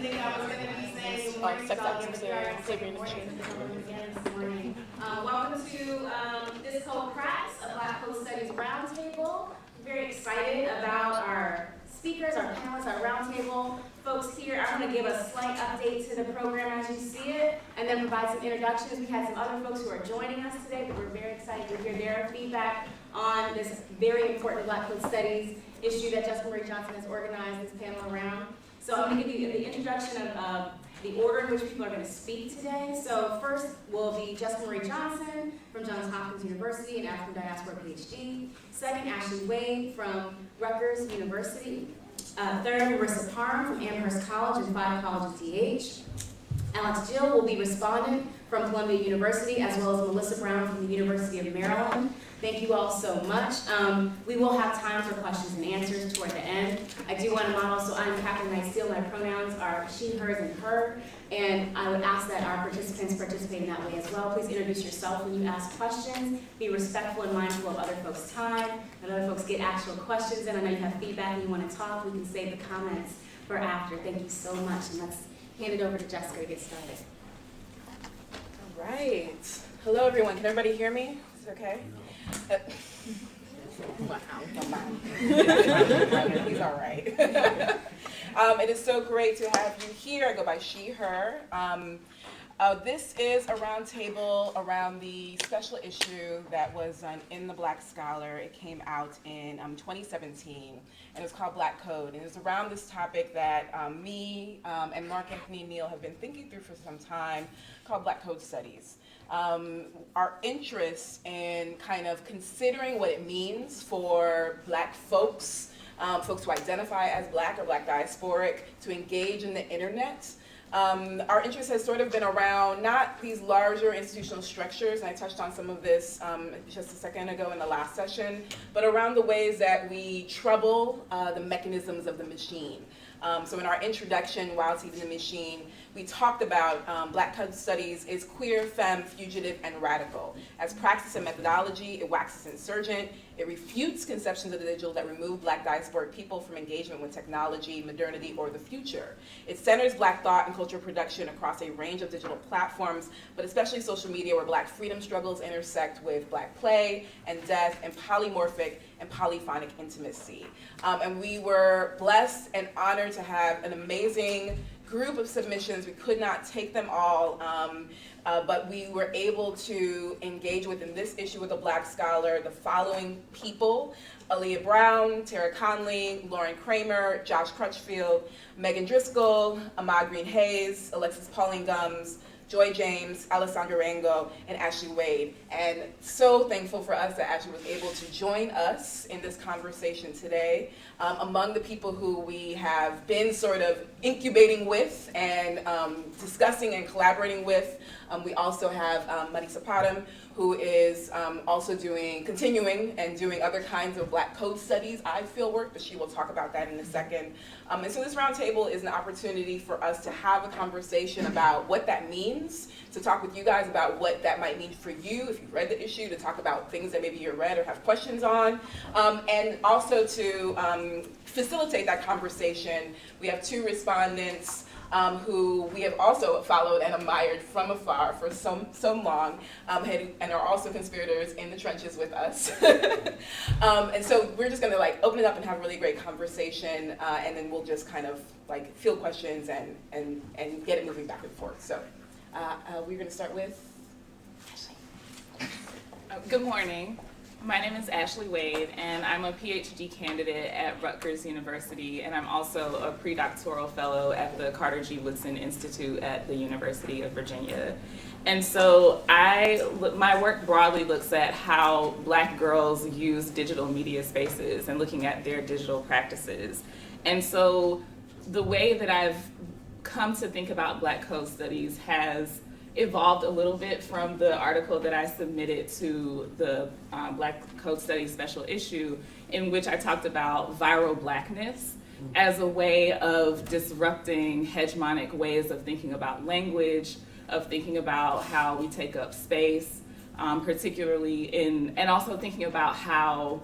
didn't think I was going to be saying good morning, so I'll give good morning again this morning. Welcome to this co-practice, a Black Coast Studies Roundtable. I'm very excited about our speakers, our panelists, our roundtable folks here. I want to give a slight update to the program as you see it, and then provide some introductions. We had some other folks who are joining us today, but we're very excited to hear their feedback on this very important Black Coast Studies issue that Marie Johnson has organized this panel around. So I'm going to give you the introduction of the order in which people are going to speak today. So first will be Marie Johnson from Johns Hopkins University and African Diaspora Ph.D. Second, Ashleigh Wade from Rutgers University. Third, Marisa Parham from Amherst College and 5 Colleges DH. Alex Jill will be respondent from Columbia University, as well as Melissa Brown from the University of Maryland. Thank you all so much. We will have time for questions and answers toward the end. I do want to model, so I'm Catherine Steele. My pronouns are she, hers, and her. And I would ask that our participants participate in that way as well. Please introduce yourself when you ask questions. Be respectful and mindful of other folks' time. And other folks get actual questions, and I know you have feedback and you want to talk. We can save the comments for after. Thank you so much. And let's hand it over to Jessica to get started. All right. Hello, everyone. Can everybody hear me? Is it okay? Wow, don't mind. He's all right. It is so great to have you here. I go by she, her. This is a roundtable around the special issue that was in the Black Scholar. It came out in 2017, and it's called Black Code. And it's around this topic that me and Mark Anthony Neal have been thinking through for some time, called Black Code Studies. Our interest in kind of considering what it means for Black folks, folks who identify as Black or Black diasporic, to engage in the internet. Our interest has sort of been around not these larger institutional structures, and I touched on some of this just a second ago in the last session, but around the ways that we trouble the mechanisms of the machine. So in our introduction, While Teaching the Machine, we talked about Black Code Studies is queer, femme, fugitive, and radical. As practice and methodology, it waxes insurgent. It refutes conceptions of the digital that remove Black diasporic people from engagement with technology, modernity, or the future. It centers Black thought and cultural production across a range of digital platforms, but especially social media, where Black freedom struggles intersect with Black play and death and polymorphic and polyphonic intimacy. And we were blessed and honored to have an amazing group of submissions. We could not take them all, but we were able to engage within this issue with a Black Scholar the following people: Aaliyah Brown, Tara Conley, Lauren Kramer, Josh Crutchfield, Megan Driscoll, Ahmad Green Hayes, Alexis Pauline Gums, Joy James, Alessandra Rango, and Ashleigh Wade. And so thankful for us that Ashleigh was able to join us in this conversation today. Among the people who we have been sort of incubating with and discussing and collaborating with, we also have Marisa, who is also continuing and doing other kinds of Black Code Studies field work, but she will talk about that in a second. And so this roundtable is an opportunity for us to have a conversation about what that means, to talk with you guys about what that might mean for you if you've read the issue, to talk about things that maybe you read or have questions on, and also to facilitate that conversation. We have 2 respondents who we have also followed and admired from afar for so long, and are also conspirators in the trenches with us. And so we're just going to open it up and have a really great conversation, and then we'll just kind of field questions and get it moving back and forth. So we're going to start with Ashleigh. Good morning. My name is Ashleigh Wade, and I'm a Ph.D. candidate at Rutgers University, and I'm also a pre-doctoral fellow at the Carter G. Woodson Institute at the University of Virginia. And so my work broadly looks at how Black girls use digital media spaces and looking at their digital practices. And so the way that I've come to think about Black Code Studies has evolved a little bit from the article that I submitted to the Black Code Studies special issue, in which I talked about viral Blackness as a way of disrupting hegemonic ways of thinking about language, of thinking about how we take up space, particularly and also thinking about how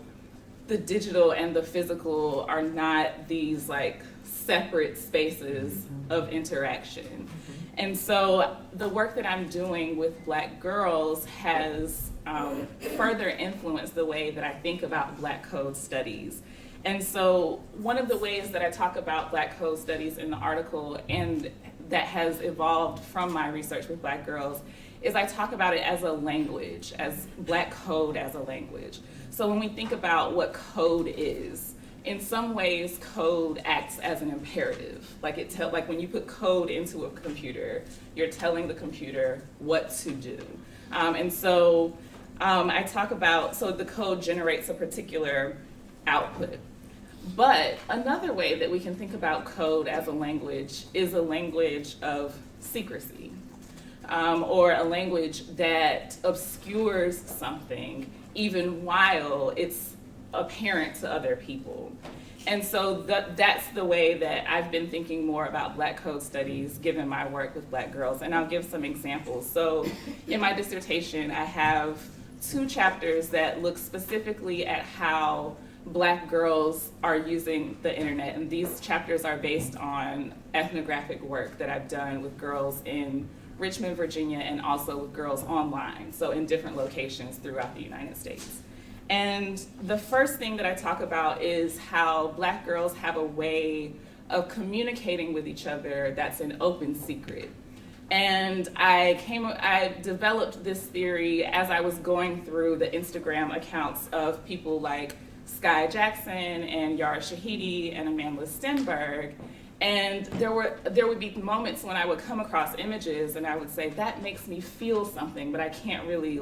the digital and the physical are not these separate spaces of interaction. And so the work that I'm doing with Black girls has further influenced the way that I think about Black code studies. And so one of the ways that I talk about Black code studies in the article, and that has evolved from my research with Black girls, is I talk about it as a language, as Black code as a language. So when we think about what code is, in some ways code acts as an imperative. Like when you put code into a computer, you're telling the computer what to do. And so I talk about, so the code generates a particular output. But another way that we can think about code as a language is a language of secrecy, or a language that obscures something even while it's apparent to other people. And so that's the way that I've been thinking more about Black code studies given my work with Black girls, and I'll give some examples. So in my dissertation, I have 2 chapters that look specifically at how Black girls are using the internet, and these chapters are based on ethnographic work that I've done with girls in Richmond, Virginia, and also with girls online, so in different locations throughout the United States. And the first thing that I talk about is how Black girls have a way of communicating with each other that's an open secret. And I developed this theory as I was going through the Instagram accounts of people like Sky Jackson and Yara Shahidi and Amanda Stenberg. And there would be moments when I would come across images and I would say, that makes me feel something, but I can't really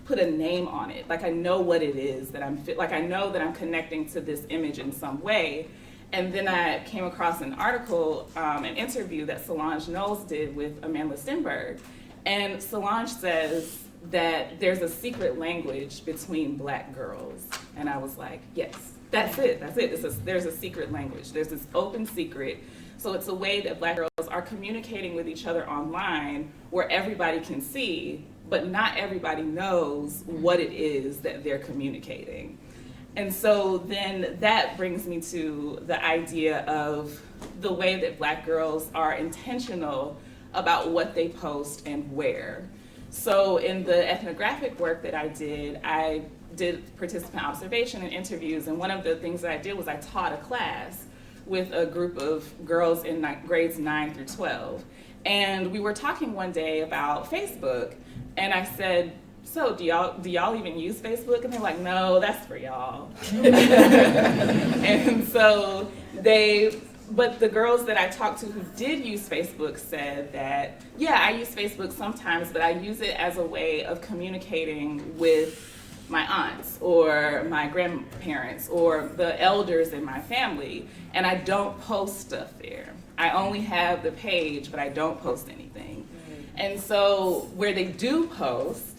put a name on it. I know what it is that I know that I'm connecting to this image in some way. And then I came across an article, an interview that Solange Knowles did with Amanda Stenberg. And Solange says that there's a secret language between Black girls. And I was like, yes, that's it. There's a secret language. There's this open secret. So it's a way that Black girls are communicating with each other online where everybody can see, but not everybody knows what it is that they're communicating. And so then that brings me to the idea of the way that Black girls are intentional about what they post and where. So in the ethnographic work that I did participant observation and interviews, and one of the things that I did was I taught a class with a group of girls in grades 9 through 12. And we were talking one day about Facebook, and I said, so do y'all even use Facebook? And they're like, no, that's for y'all. And so but the girls that I talked to who did use Facebook said that, yeah, I use Facebook sometimes, but I use it as a way of communicating with my aunts or my grandparents or the elders in my family, and I don't post stuff there. I only have the page, but I don't post anything. And so where they do post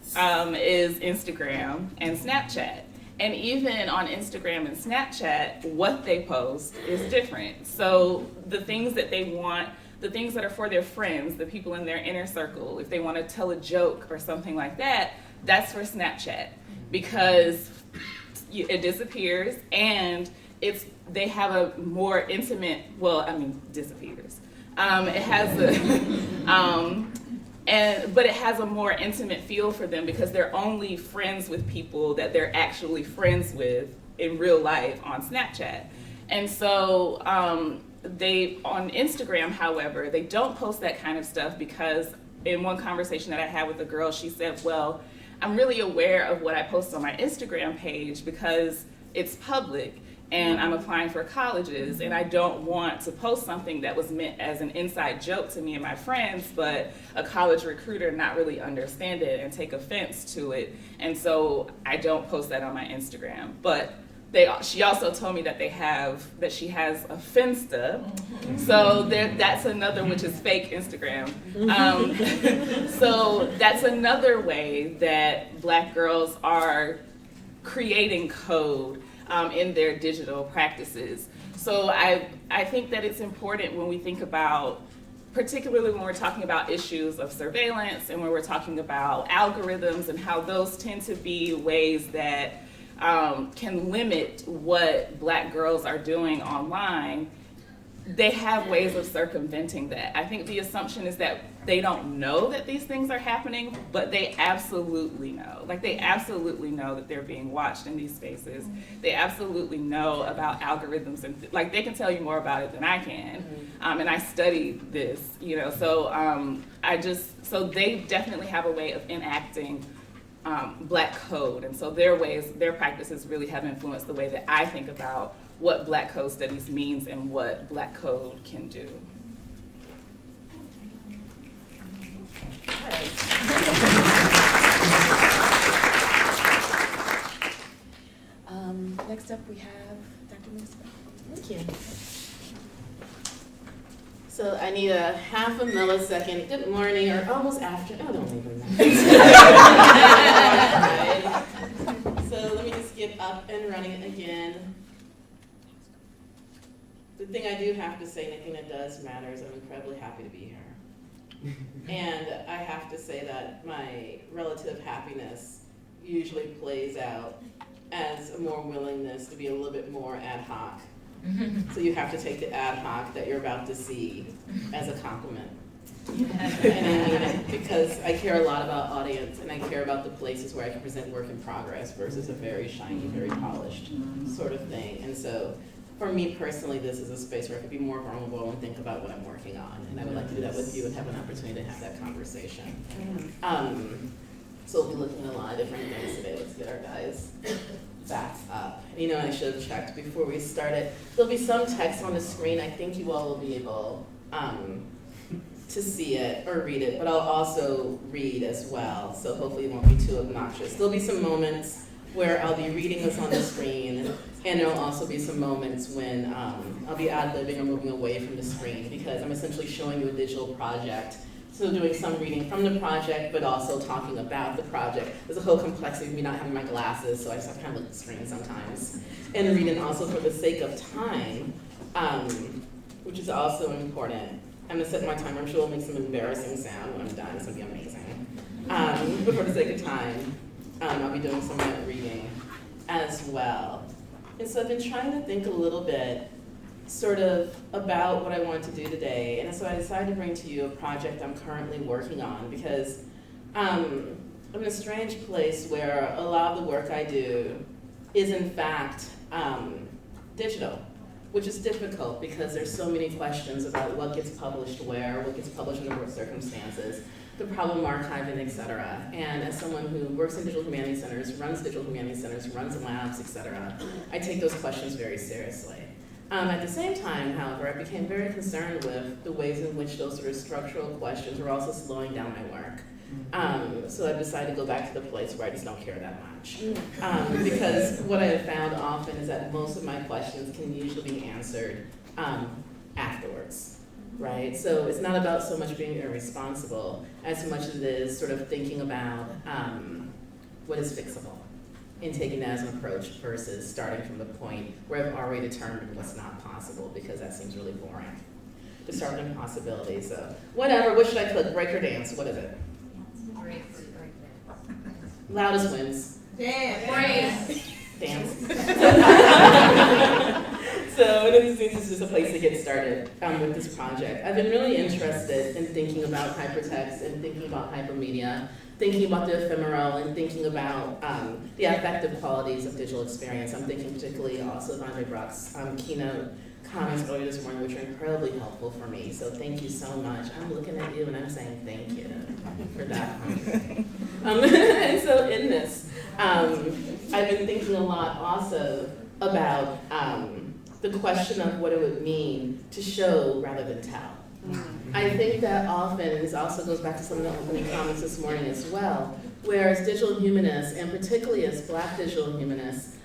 is Instagram and Snapchat. And even on Instagram and Snapchat, what they post is different. So the things that they want, the things that are for their friends, the people in their inner circle, if they want to tell a joke or something like that, that's for Snapchat, because it disappears and they have a more intimate, disappears. It has but it has a more intimate feel for them because they're only friends with people that they're actually friends with in real life on Snapchat. And so on Instagram, however, they don't post that kind of stuff because in one conversation that I had with a girl, she said, well, I'm really aware of what I post on my Instagram page because it's public and I'm applying for colleges, and I don't want to post something that was meant as an inside joke to me and my friends, but a college recruiter not really understand it and take offense to it, and so I don't post that on my Instagram. But she also told me that she has a Finsta, so that's another, which is fake Instagram. So that's another way that Black girls are creating code in their digital practices. So I think that it's important when we think about, particularly when we're talking about issues of surveillance and when we're talking about algorithms and how those tend to be ways that can limit what Black girls are doing online, they have ways of circumventing that. I think the assumption is that they don't know that these things are happening, but they absolutely know. Like, they absolutely know that they're being watched in these spaces. They absolutely know about algorithms, and like, they can tell you more about it than I can. And I studied this, you know, so so they definitely have a way of enacting Black code, and so their practices really have influenced the way that I think about what Black code studies means and what Black code can do. Next up we have Dr. Marisa. Thank you. So I need a half a millisecond. Good morning, or almost after. Oh, don't even know. So let me just get up and running again. The thing I do have to say, and the thing that does matter, is I'm incredibly happy to be here. And I have to say that my relative happiness usually plays out as a more willingness to be a little bit more ad hoc. So you have to take the ad hoc that you're about to see as a compliment. And I mean it, because I care a lot about audience, and I care about the places where I can present work in progress versus a very shiny, very polished sort of thing. And so for me personally, this is a space where I could be more vulnerable and think about what I'm working on. And I would like to do that with you and have an opportunity to have that conversation. So we'll be looking at a lot of different things today. Let's get our guys back up. You know, I should have checked before we started. There'll be some text on the screen. I think you all will be able to see it or read it, but I'll also read as well. So hopefully it won't be too obnoxious. There'll be some moments where I'll be reading what's on the screen, and there'll also be some moments when I'll be ad-libbing or moving away from the screen, because I'm essentially showing you a digital project. So doing some reading from the project, but also talking about the project. There's a whole complexity of me not having my glasses, so I just have to kind of look at the screen sometimes. And reading also for the sake of time, which is also important. I'm gonna set my timer. I'm sure it'll make some embarrassing sound when I'm done. It's gonna be amazing. But for the sake of time, I'll be doing some reading as well. And so I've been trying to think a little bit sort of about what I want to do today. And so I decided to bring to you a project I'm currently working on, because I'm in a strange place where a lot of the work I do is in fact digital, which is difficult because there's so many questions about what gets published where, what gets published under what circumstances, the problem archiving, et cetera. And as someone who works in digital humanities centers, runs digital humanities centers, runs labs, et cetera, I take those questions very seriously. At the same time, however, I became very concerned with the ways in which those sort of structural questions were also slowing down my work. So I decided to go back to the place where I just don't care that much. Because what I have found often is that most of my questions can usually be answered afterwards, right? So it's not about so much being irresponsible as much as it is sort of thinking about what is fixable, and taking that as an approach versus starting from the point where I've already determined what's not possible, because that seems really boring. To start with impossibilities. So whatever, what should I click? Break or dance? What is it? Loudest wins. Dance. Dance. So this is just a place to get started with this project. I've been really interested in thinking about hypertext and thinking about hypermedia, thinking about the ephemeral, and thinking about the affective qualities of digital experience. I'm thinking particularly also of Andre Brock's keynote comments earlier this morning, which are incredibly helpful for me. So thank you so much. I'm looking at you and I'm saying thank you for that. And so in this, I've been thinking a lot also about the question of what it would mean to show rather than tell. I think that often, and this also goes back to some of the opening comments this morning as well, where as digital humanists, and particularly as Black digital humanists,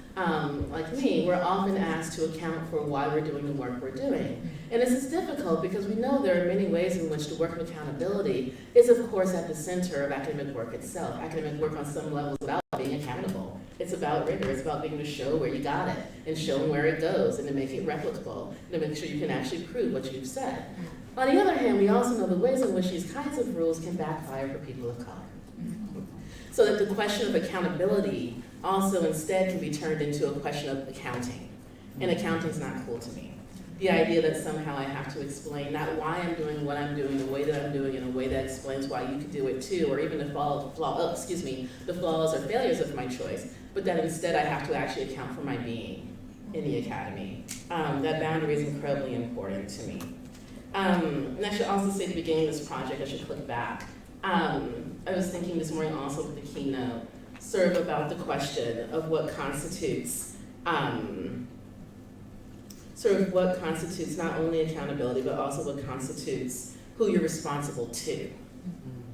like me, we're often asked to account for why we're doing the work we're doing. And this is difficult because we know there are many ways in which the work of accountability is, of course, at the center of academic work itself. Academic work on some levels without being accountable. It's about rigor. It's about being able to show where you got it and showing where it goes and to make it replicable and to make sure you can actually prove what you've said. On the other hand, we also know the ways in which these kinds of rules can backfire for people of color. So that the question of accountability also instead can be turned into a question of accounting. And accounting is not cool to me. The idea that somehow I have to explain not why I'm doing what I'm doing, the way that I'm doing, in a way that explains why you could do it too, or even the flaws or failures of my choice, but that instead I have to actually account for my being in the academy. That boundary is incredibly important to me. And I should also say at the beginning of this project, I should click back. I was thinking this morning also with the keynote, sort of about the question of what constitutes not only accountability, but also what constitutes who you're responsible to,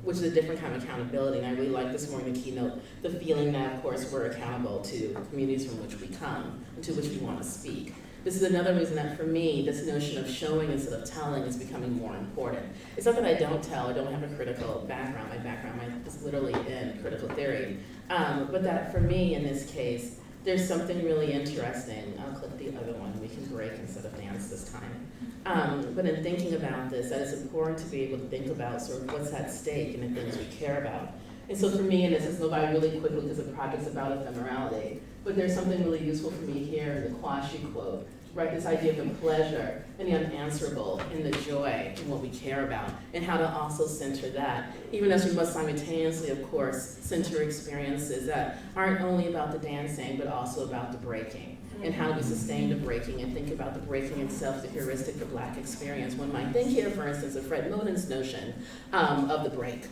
which is a different kind of accountability. And I really like this morning the keynote, the feeling that, of course, we're accountable to the communities from which we come and to which we want to speak. This is another reason that for me, this notion of showing instead of telling is becoming more important. It's not that I don't tell, I don't have a critical background. My background is literally in critical theory. But that for me, in this case, there's something really interesting. I'll click the other one. We can break instead of dance this time. But in thinking about this, that it's important to be able to think about sort of what's at stake and the things we care about. And so for me, and this is go by really quickly because the project's about ephemerality, but there's something really useful for me here in the Kwashi quote, right? This idea of the pleasure and the unanswerable and the joy in what we care about, and how to also center that, even as we must simultaneously, of course, center experiences that aren't only about the dancing, but also about the breaking, and how we sustain the breaking and think about the breaking itself, the heuristic for Black experience. One might think here, for instance, of Fred Moden's notion of the break,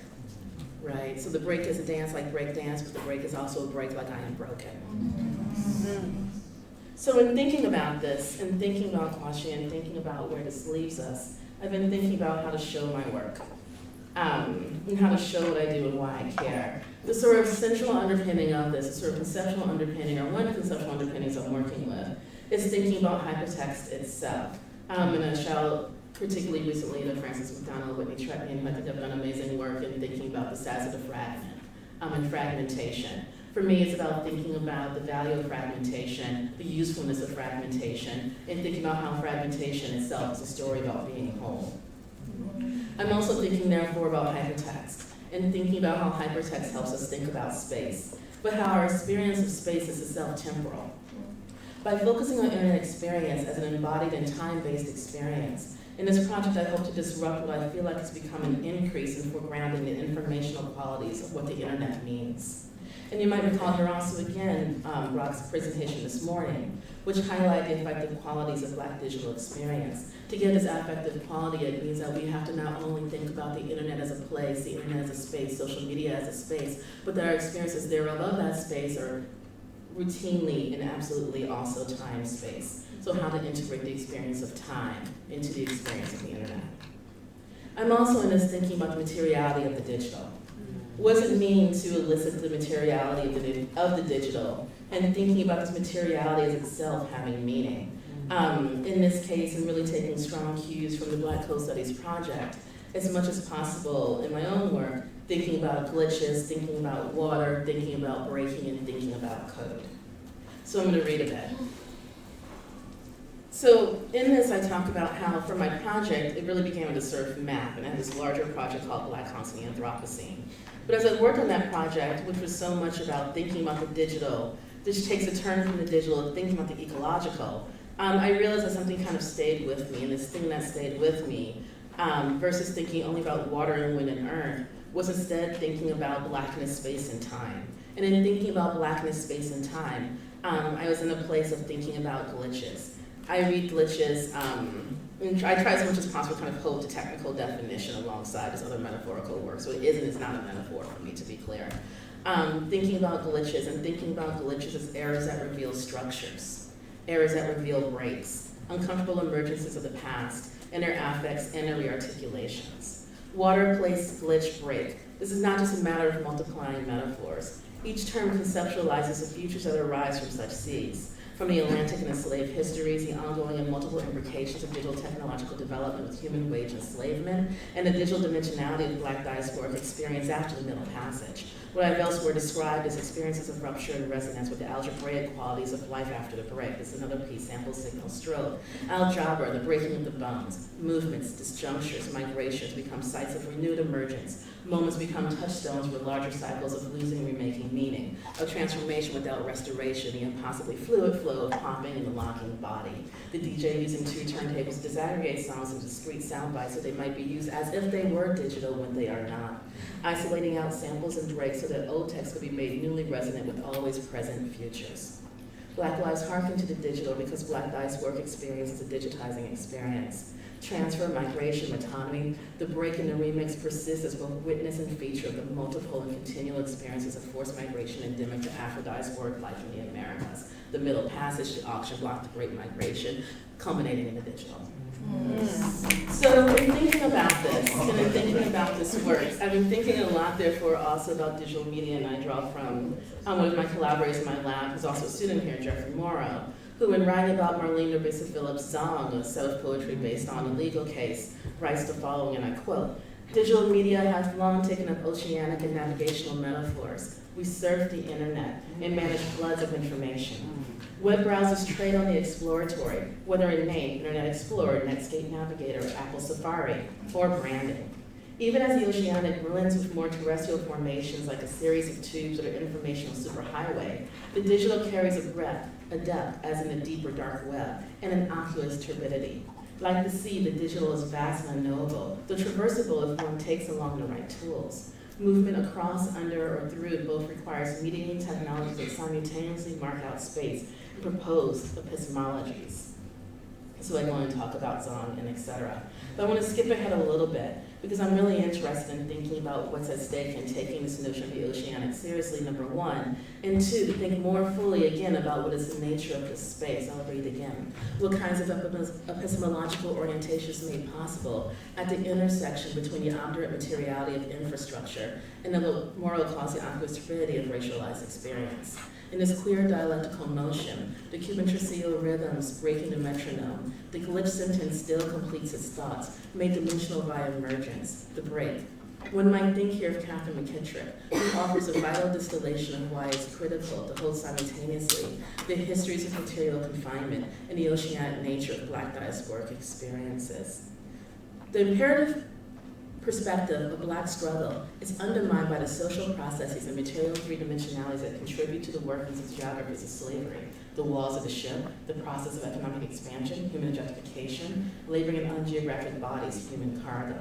right? So the break is a dance like break dance, but the break is also a break like I am broken. So in thinking about this, and thinking about Kwashi, and thinking about where this leaves us, I've been thinking about how to show my work, and how to show what I do and why I care. The sort of central underpinning of this, the sort of conceptual underpinning, or one of the conceptual underpinnings I'm working with, is thinking about hypertext itself. And I shall particularly recently to Frances McDonald, Whitney Tretman, who I think have done amazing work in thinking about the status of the fragment and fragmentation. For me, it's about thinking about the value of fragmentation, the usefulness of fragmentation, and thinking about how fragmentation itself is a story about being whole. I'm also thinking, therefore, about hypertext, and thinking about how hypertext helps us think about space, but how our experience of space is itself temporal. By focusing on internet experience as an embodied and time-based experience, in this project, I hope to disrupt what I feel like has become an increase in foregrounding the informational qualities of what the internet means. And you might recall here also again, Rock's presentation this morning, which highlighted the affective qualities of Black digital experience. To get this affective quality, it means that we have to not only think about the internet as a place, the internet as a space, social media as a space, but that our experiences thereof of that space are routinely and absolutely also time-space. So how to integrate the experience of time into the experience of the internet. I'm also in this thinking about the materiality of the digital. What does it mean to elicit the materiality of the digital, and thinking about this materiality as itself having meaning? In this case, I'm really taking strong cues from the Black Code Studies project, as much as possible in my own work, thinking about glitches, thinking about water, thinking about breaking, and thinking about code. So I'm going to read a bit. So in this, I talk about how, for my project, it really began with a sort of map, and I had this larger project called Black Constant Anthropocene. But as I worked on that project, which was so much about thinking about the digital, which takes a turn from the digital to thinking about the ecological, I realized that something kind of stayed with me, and this thing that stayed with me, versus thinking only about water and wind and earth, was instead thinking about Blackness, space, and time. And in thinking about Blackness, space, and time, I was in a place of thinking about glitches. I read glitches, and I try as much as possible to kind of hold the technical definition alongside this other metaphorical work, so it is and it's not a metaphor for me, to be clear. Thinking about glitches, and thinking about glitches as errors that reveal structures, errors that reveal breaks, uncomfortable emergences of the past, and their affects and their rearticulations. Water, place, glitch, break. This is not just a matter of multiplying metaphors. Each term conceptualizes the futures that arise from such seas. From the Atlantic and enslaved histories, the ongoing and multiple implications of digital technological development with human wage enslavement, and the digital dimensionality of Black diasporic experience after the Middle Passage. What I've elsewhere described as experiences of rupture and resonance with the algebraic qualities of life after the break. This is another piece, sample, signal, stroke. Algebra, the breaking of the bones. Movements, disjunctures, migrations become sites of renewed emergence. Moments become touchstones with larger cycles of losing, remaking meaning. Of transformation without restoration, the impossibly fluid flow of popping and the locking body. The DJ using 2 turntables to disaggregate songs into discrete sound bites so they might be used as if they were digital when they are not. Isolating out samples and breaks so that old text could be made newly resonant with always present futures. Black lives hearken to the digital because Black Life's work experience is a digitizing experience. Transfer, migration, metonymy, the break and the remix persist as both witness and feature of the multiple and continual experiences of forced migration endemic to Afro-diasporic life in the Americas. The Middle Passage, the auction block, the Great Migration, culminating in the digital. So in thinking about this, and in thinking about this work, I've been thinking a lot, therefore, also about digital media, and I draw from one of my collaborators in my lab, who's also a student here, Jeffrey Morrow, who in writing about Marlene Nerissa Phillips' song, a set of poetry based on a legal case, writes the following, and I quote, "Digital media has long taken up oceanic and navigational metaphors. We surf the internet and manage floods of information. Web browsers trade on the exploratory, whether in name, Internet Explorer, Netscape Navigator, Apple Safari, or branding. Even as the oceanic blends with more terrestrial formations like a series of tubes or an informational superhighway, the digital carries a breadth, a depth, as in the deeper dark web, and an oculous turbidity. Like the sea, the digital is vast and unknowable, though traversable if one takes along the right tools. Movement across, under, or through both requires mediating technologies that simultaneously mark out space and propose epistemologies." So I go on to talk about Zong and et cetera. But I want to skip ahead a little bit because I'm really interested in thinking about what's at stake and taking this notion of the oceanic seriously, number one, and two, to think more fully again about what is the nature of this space. I'll read again. What kinds of epistemological orientations made possible at the intersection between the obdurate materiality of infrastructure and the moral quasi-aqueous turbidity of racialized experience. In this queer dialectical motion, the Cuban tercio rhythms breaking the metronome, the glitch sentence still completes its thoughts, made dimensional by emergence, the break. One might think here of Catherine McKittrick, who offers a vital distillation of why it's critical to hold simultaneously the histories of material confinement and the oceanic nature of Black diasporic experiences. The imperative perspective of Black struggle is undermined by the social processes and material three-dimensionalities that contribute to the workings of geographies of slavery, the walls of the ship, the process of economic expansion, human objectification, laboring in ungeographic bodies, human cargo.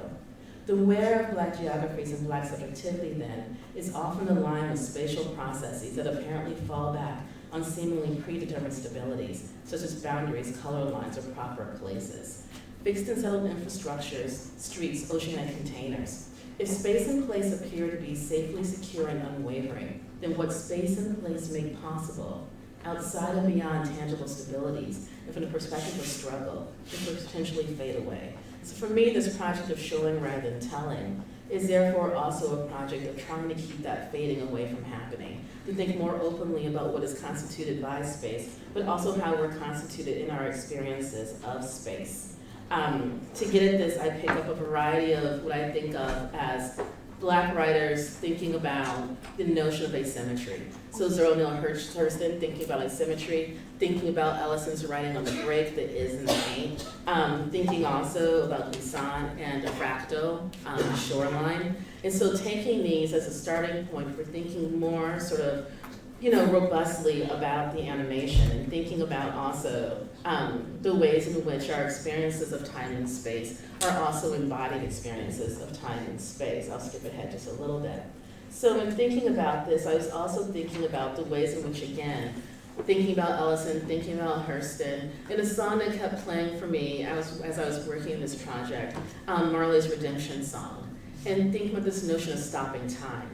The where of Black geographies and Black subjectivity, then, is often aligned with spatial processes that apparently fall back on seemingly predetermined stabilities, such as boundaries, color lines, or proper places. Fixed and settled infrastructures, streets, oceanic containers. If space and place appear to be safely secure and unwavering, then what space and place make possible, outside and beyond tangible stabilities, and from the perspective of struggle, can potentially fade away. So for me, this project of showing rather than telling is therefore also a project of trying to keep that fading away from happening, to think more openly about what is constituted by space, but also how we're constituted in our experiences of space. To get at this, I pick up a variety of what I think of as Black writers thinking about the notion of asymmetry. So Zora Neale Hurston thinking about asymmetry, thinking about Ellison's writing on the break, the is and the ain't, thinking also about glissant and a fractal, shoreline. And so taking these as a starting point for thinking more sort of, robustly about the animation and thinking about also the ways in which our experiences of time and space are also embodied experiences of time and space. I'll skip ahead just a little bit. So in thinking about this, I was also thinking about the ways in which, again, thinking about Ellison, thinking about Hurston, and a song that kept playing for me as I was working in this project, Marley's Redemption Song, and thinking about this notion of stopping time.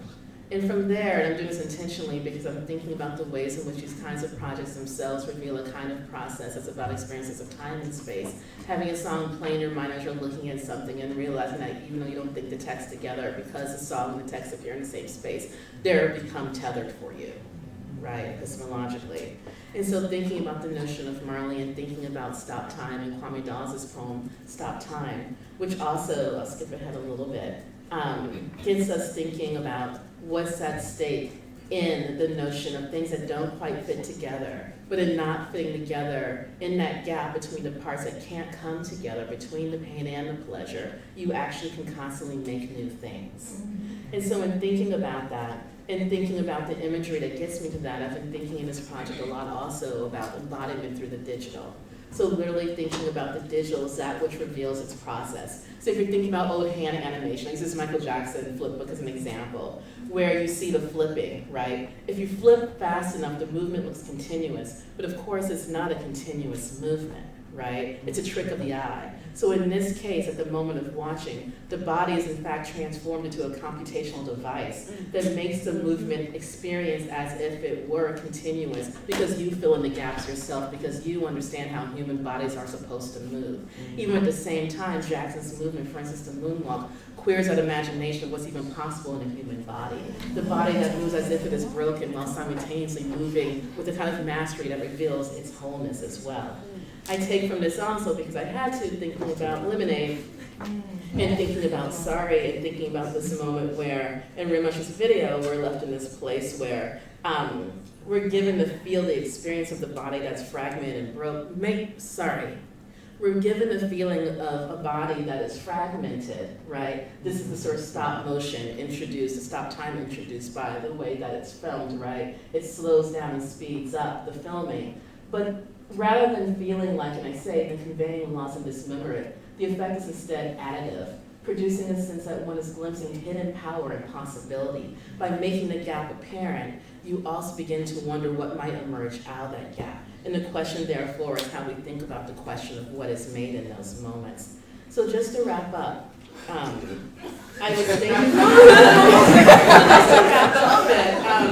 And from there, and I'm doing this intentionally because I'm thinking about the ways in which these kinds of projects themselves reveal a kind of process that's about experiences of time and space. Having a song play in your mind as you're looking at something and realizing that even though you don't think the text together, because the song and the text appear in the same space, they're become tethered for you, right, epistemologically. And so thinking about the notion of Marley and thinking about Stop Time and Kwame Dawes' poem, Stop Time, which also, I'll skip ahead a little bit, gets us thinking about what's at stake in the notion of things that don't quite fit together, but in not fitting together, in that gap between the parts that can't come together, between the pain and the pleasure, you actually can constantly make new things. And so in thinking about that, and thinking about the imagery that gets me to that, I've been thinking in this project a lot also about embodiment through the digital. So literally thinking about the digital is that which reveals its process. So if you're thinking about old hand animation, this is Michael Jackson flip book as an example, where you see the flipping, right? If you flip fast enough, the movement looks continuous, but of course it's not a continuous movement, right? It's a trick of the eye. So in this case, at the moment of watching, the body is in fact transformed into a computational device that makes the movement experience as if it were continuous, because you fill in the gaps yourself, because you understand how human bodies are supposed to move. Even at the same time, Jackson's movement, for instance, the moonwalk, queers that imagination of what's even possible in a human body. The body that moves as if it is broken while simultaneously moving with a kind of mastery that reveals its wholeness as well. I take from this also because I had to, thinking about Lemonade and thinking about Sorry and thinking about this moment where, in Rimush's video, we're left in this place where we're given to feel the experience of the body that's fragmented and broke. We're given the feeling of a body that is fragmented, right? This is the sort of stop motion introduced, the stop time introduced by the way that it's filmed, right? It slows down and speeds up the filming. But rather than feeling like, and I say, the conveying loss and dismember it, the effect is instead additive, producing a sense that one is glimpsing hidden power and possibility. By making the gap apparent, you also begin to wonder what might emerge out of that gap. And the question, therefore, is how we think about the question of what is made in those moments. So just to wrap up, I was thinking, just to wrap up a bit, I'm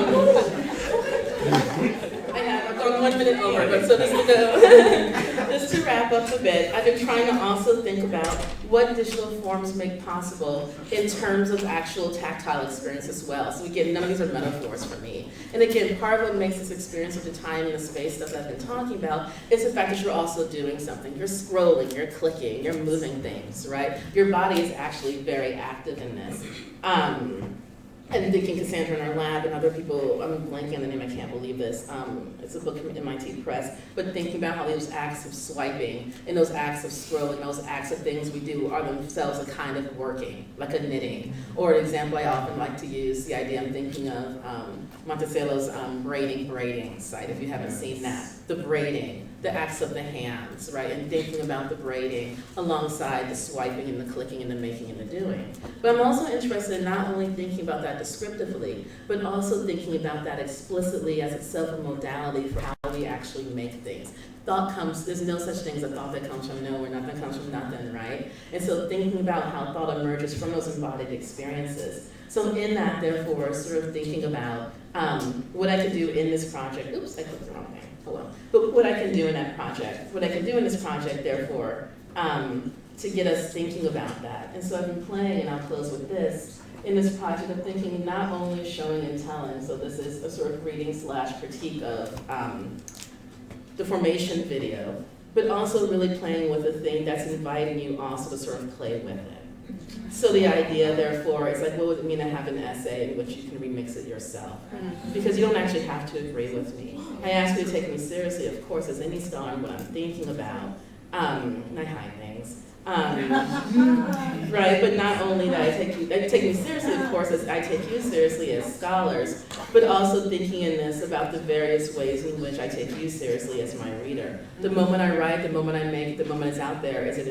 going 1 minute over, but so just to wrap up a bit, I've been trying to also think about what digital forms make possible in terms of actual tactile experience as well. So again, none of these are metaphors for me. And again, part of what makes this experience of the time and the space stuff that I've been talking about is the fact that you're also doing something. You're scrolling, you're clicking, you're moving things, right? Your body is actually very active in this. And thinking Cassandra in our lab and other people, I'm blanking on the name, I can't believe this. It's a book from MIT Press, but thinking about how those acts of swiping and those acts of scrolling, those acts of things we do are themselves a kind of working, like a knitting. Or an example I often like to use, the idea I'm thinking of Monticello's braiding site, if you haven't seen that. The braiding, the acts of the hands, right? And thinking about the braiding alongside the swiping and the clicking and the making and the doing. But I'm also interested in not only thinking about that descriptively, but also thinking about that explicitly as itself a modality for how we actually make things. Thought comes, there's no such thing as a thought that comes from nowhere, nothing comes from nothing, right? And so thinking about how thought emerges from those embodied experiences. So in that, therefore, sort of thinking about what I could do in this project. Oops, I clicked the wrong thing. Oh well. But what I can do in that project, what I can do in this project, therefore, to get us thinking about that. And so I've been playing, and I'll close with this, in this project of thinking not only showing and telling, so this is a sort of reading / critique of the formation video, but also really playing with a thing that's inviting you also to sort of play with it. So the idea, therefore, is like, what would it mean to have an essay in which you can remix it yourself? Because you don't actually have to agree with me. I ask you to take me seriously, of course, as any scholar, what I'm thinking about. And I hide things. Right, but not only that I take me seriously, of course, as I take you seriously as scholars, but also thinking in this about the various ways in which I take you seriously as my reader. The moment I write, the moment I make, the moment it's out there, isn't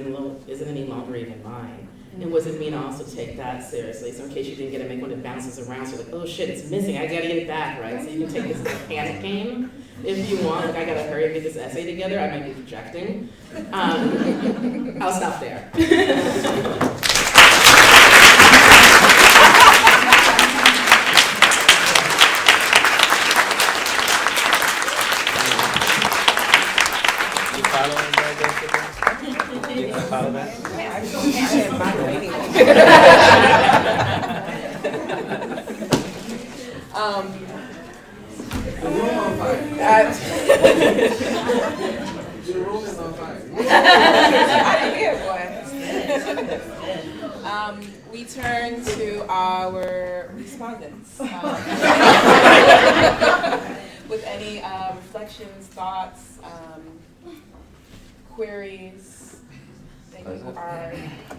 any longer even mine. And what does it mean also to take that seriously? So in case you didn't get it, make one that bounces around, so you're like, oh shit, it's missing, I gotta get it back, right? So you can take this as a panic game if you want, like I gotta hurry and get this essay together, I might be projecting. I'll stop there. You following that, Jessica? You gonna follow that? The room on fire. The room is on fire. I didn't hear, boy. we turn to our respondents with any reflections, thoughts, queries that you are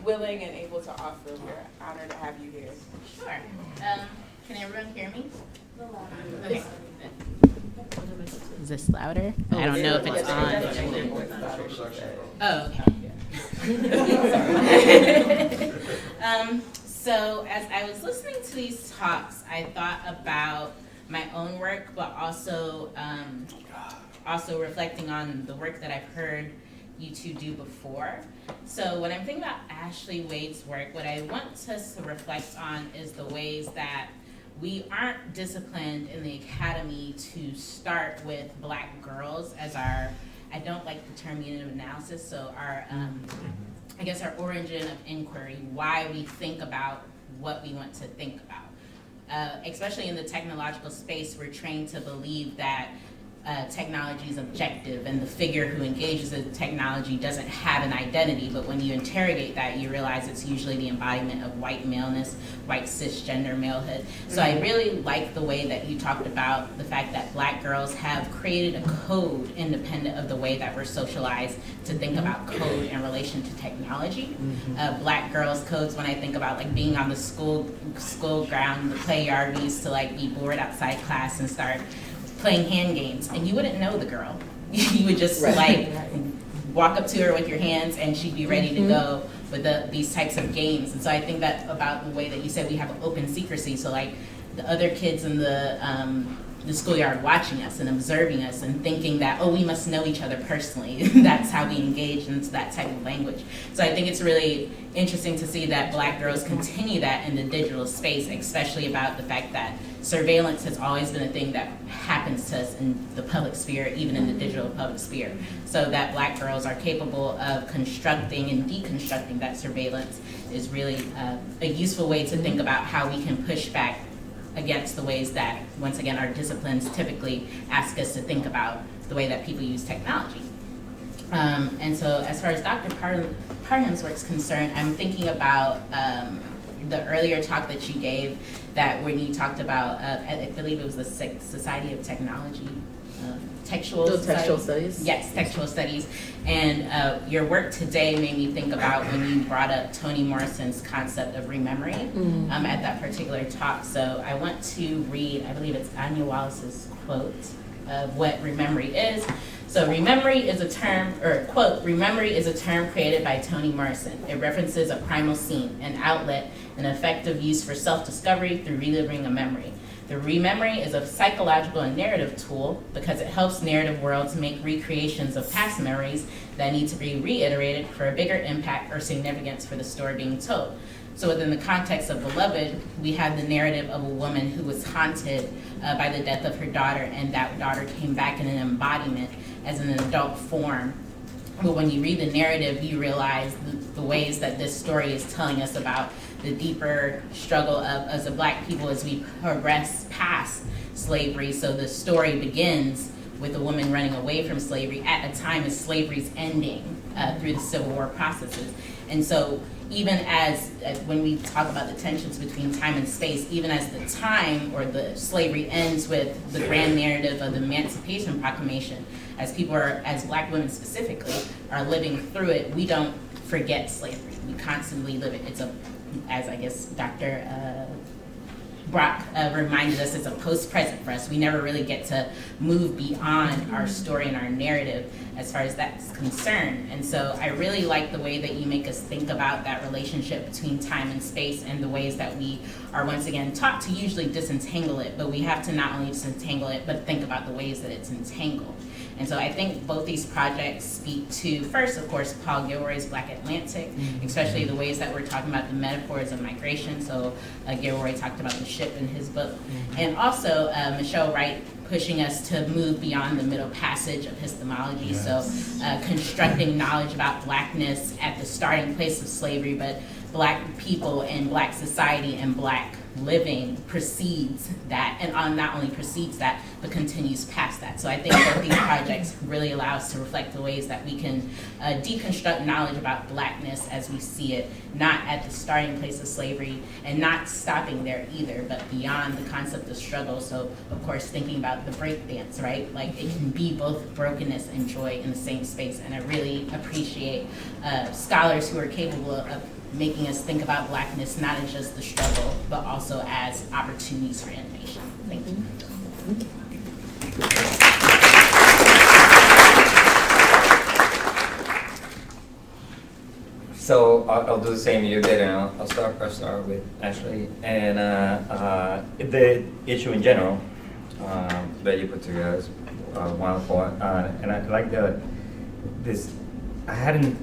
willing and able to offer. We're honored to have you here. Sure. Can everyone hear me? Okay. Is this louder? I don't know if it's on. Oh, okay. So as I was listening to these talks, I thought about my own work, but also reflecting on the work that I've heard you two do before. So when I'm thinking about Ashleigh Wade's work, what I want us to reflect on is the ways that we aren't disciplined in the academy to start with Black girls as our, I don't like the term unit of analysis, so our, I guess our origin of inquiry, why we think about what we want to think about. Especially in the technological space, we're trained to believe that technology is objective and the figure who engages in technology doesn't have an identity, but when you interrogate that, you realize it's usually the embodiment of white maleness, white cisgender malehood. So I really like the way that you talked about the fact that Black girls have created a code independent of the way that we're socialized to think about code in relation to technology. Black girls' codes, when I think about like being on the school ground, the play yard, we used to like be bored outside class and start playing hand games, and you wouldn't know the girl. You would just like walk up to her with your hands and she'd be ready to go with these types of games. And so I think that about the way that you said we have open secrecy, so like the other kids in the schoolyard watching us and observing us and thinking that, oh, we must know each other personally. That's how we engage in that type of language. So I think it's really interesting to see that Black girls continue that in the digital space, especially about the fact that surveillance has always been a thing that happens to us in the public sphere, even in the digital public sphere. So that Black girls are capable of constructing and deconstructing that surveillance is really a useful way to think about how we can push back against the ways that, once again, our disciplines typically ask us to think about the way that people use technology. And so as far as Dr. Parham's work is concerned, I'm thinking about the earlier talk that you gave, that when you talked about, I believe it was the Society of Technology, textual studies? Yes, textual studies. And your work today made me think about when you brought up Toni Morrison's concept of rememory at that particular talk. So I want to read, I believe it's Anya Wallace's quote of what rememory is. So rememory is a term, or quote, rememory is a term created by Toni Morrison. It references a primal scene, an outlet, an effective use for self-discovery through reliving a memory. The rememory is a psychological and narrative tool because it helps narrative worlds make recreations of past memories that need to be reiterated for a bigger impact or significance for the story being told. So within the context of Beloved, we had the narrative of a woman who was haunted by the death of her daughter, and that daughter came back in an embodiment as an adult form. But when you read the narrative, you realize the ways that this story is telling us about the deeper struggle of as a Black people as we progress past slavery. So the story begins with a woman running away from slavery at a time as slavery's ending through the Civil War processes. And so even as when we talk about the tensions between time and space, even as the time or the slavery ends with the grand narrative of the Emancipation Proclamation, as people are, as Black women specifically, are living through it, we don't forget slavery. We constantly live it. It's a, as I guess Dr. Brock reminded us, it's a post-present for us. We never really get to move beyond our story and our narrative as far as that's concerned. And so I really like the way that you make us think about that relationship between time and space and the ways that we are once again taught to usually disentangle it, but we have to not only disentangle it, but think about the ways that it's entangled. And so I think both these projects speak to, first, of course, Paul Gilroy's Black Atlantic, especially the ways that we're talking about the metaphors of migration. So Gilroy talked about the ship in his book. And also Michelle Wright pushing us to move beyond the Middle Passage of epistemology. Yes. So constructing knowledge about Blackness at the starting place of slavery, but Black people and Black society and Black living precedes that, and not only precedes that, but continues past that. So I think that these projects really allow us to reflect the ways that we can deconstruct knowledge about Blackness as we see it, not at the starting place of slavery, and not stopping there either, but beyond the concept of struggle. So, of course, thinking about the break dance, right? Like, it can be both brokenness and joy in the same space, and I really appreciate scholars who are capable of making us think about Blackness not as just the struggle, but also as opportunities for innovation. Thank you. So I'll do the same you did, and I'll start with Ashleigh. And the issue in general that you put together is wonderful, and I like this. I hadn't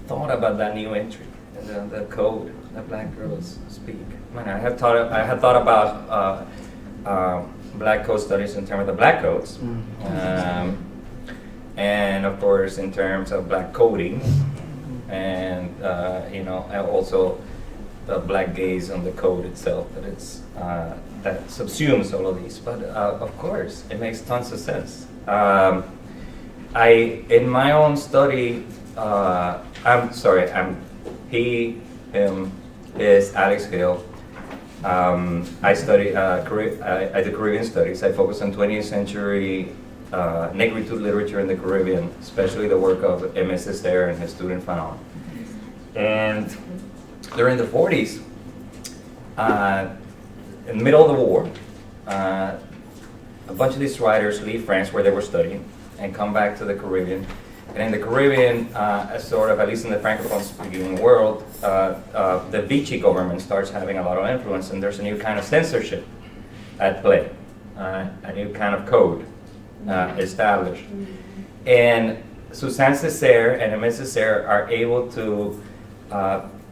thought about that new entry. The code that Black girls speak. I had thought about Black code studies in terms of the Black codes, and of course in terms of Black coding, and and also the Black gaze on the code itself. That it's that subsumes all of these. But of course, it makes tons of sense. In my own study, he, him, is Alex Hill. I study, I did Caribbean studies. I focus on 20th century Negritude literature in the Caribbean, especially the work of M.S. Esther and his student Fanon. And during the 40s, in the middle of the war, a bunch of these writers leave France where they were studying and come back to the Caribbean. And in the Caribbean, at least in the Francophone-speaking world, the Vichy government starts having a lot of influence, and there's a new kind of censorship at play, a new kind of code established. And Suzanne Césaire and Aimé Césaire are able to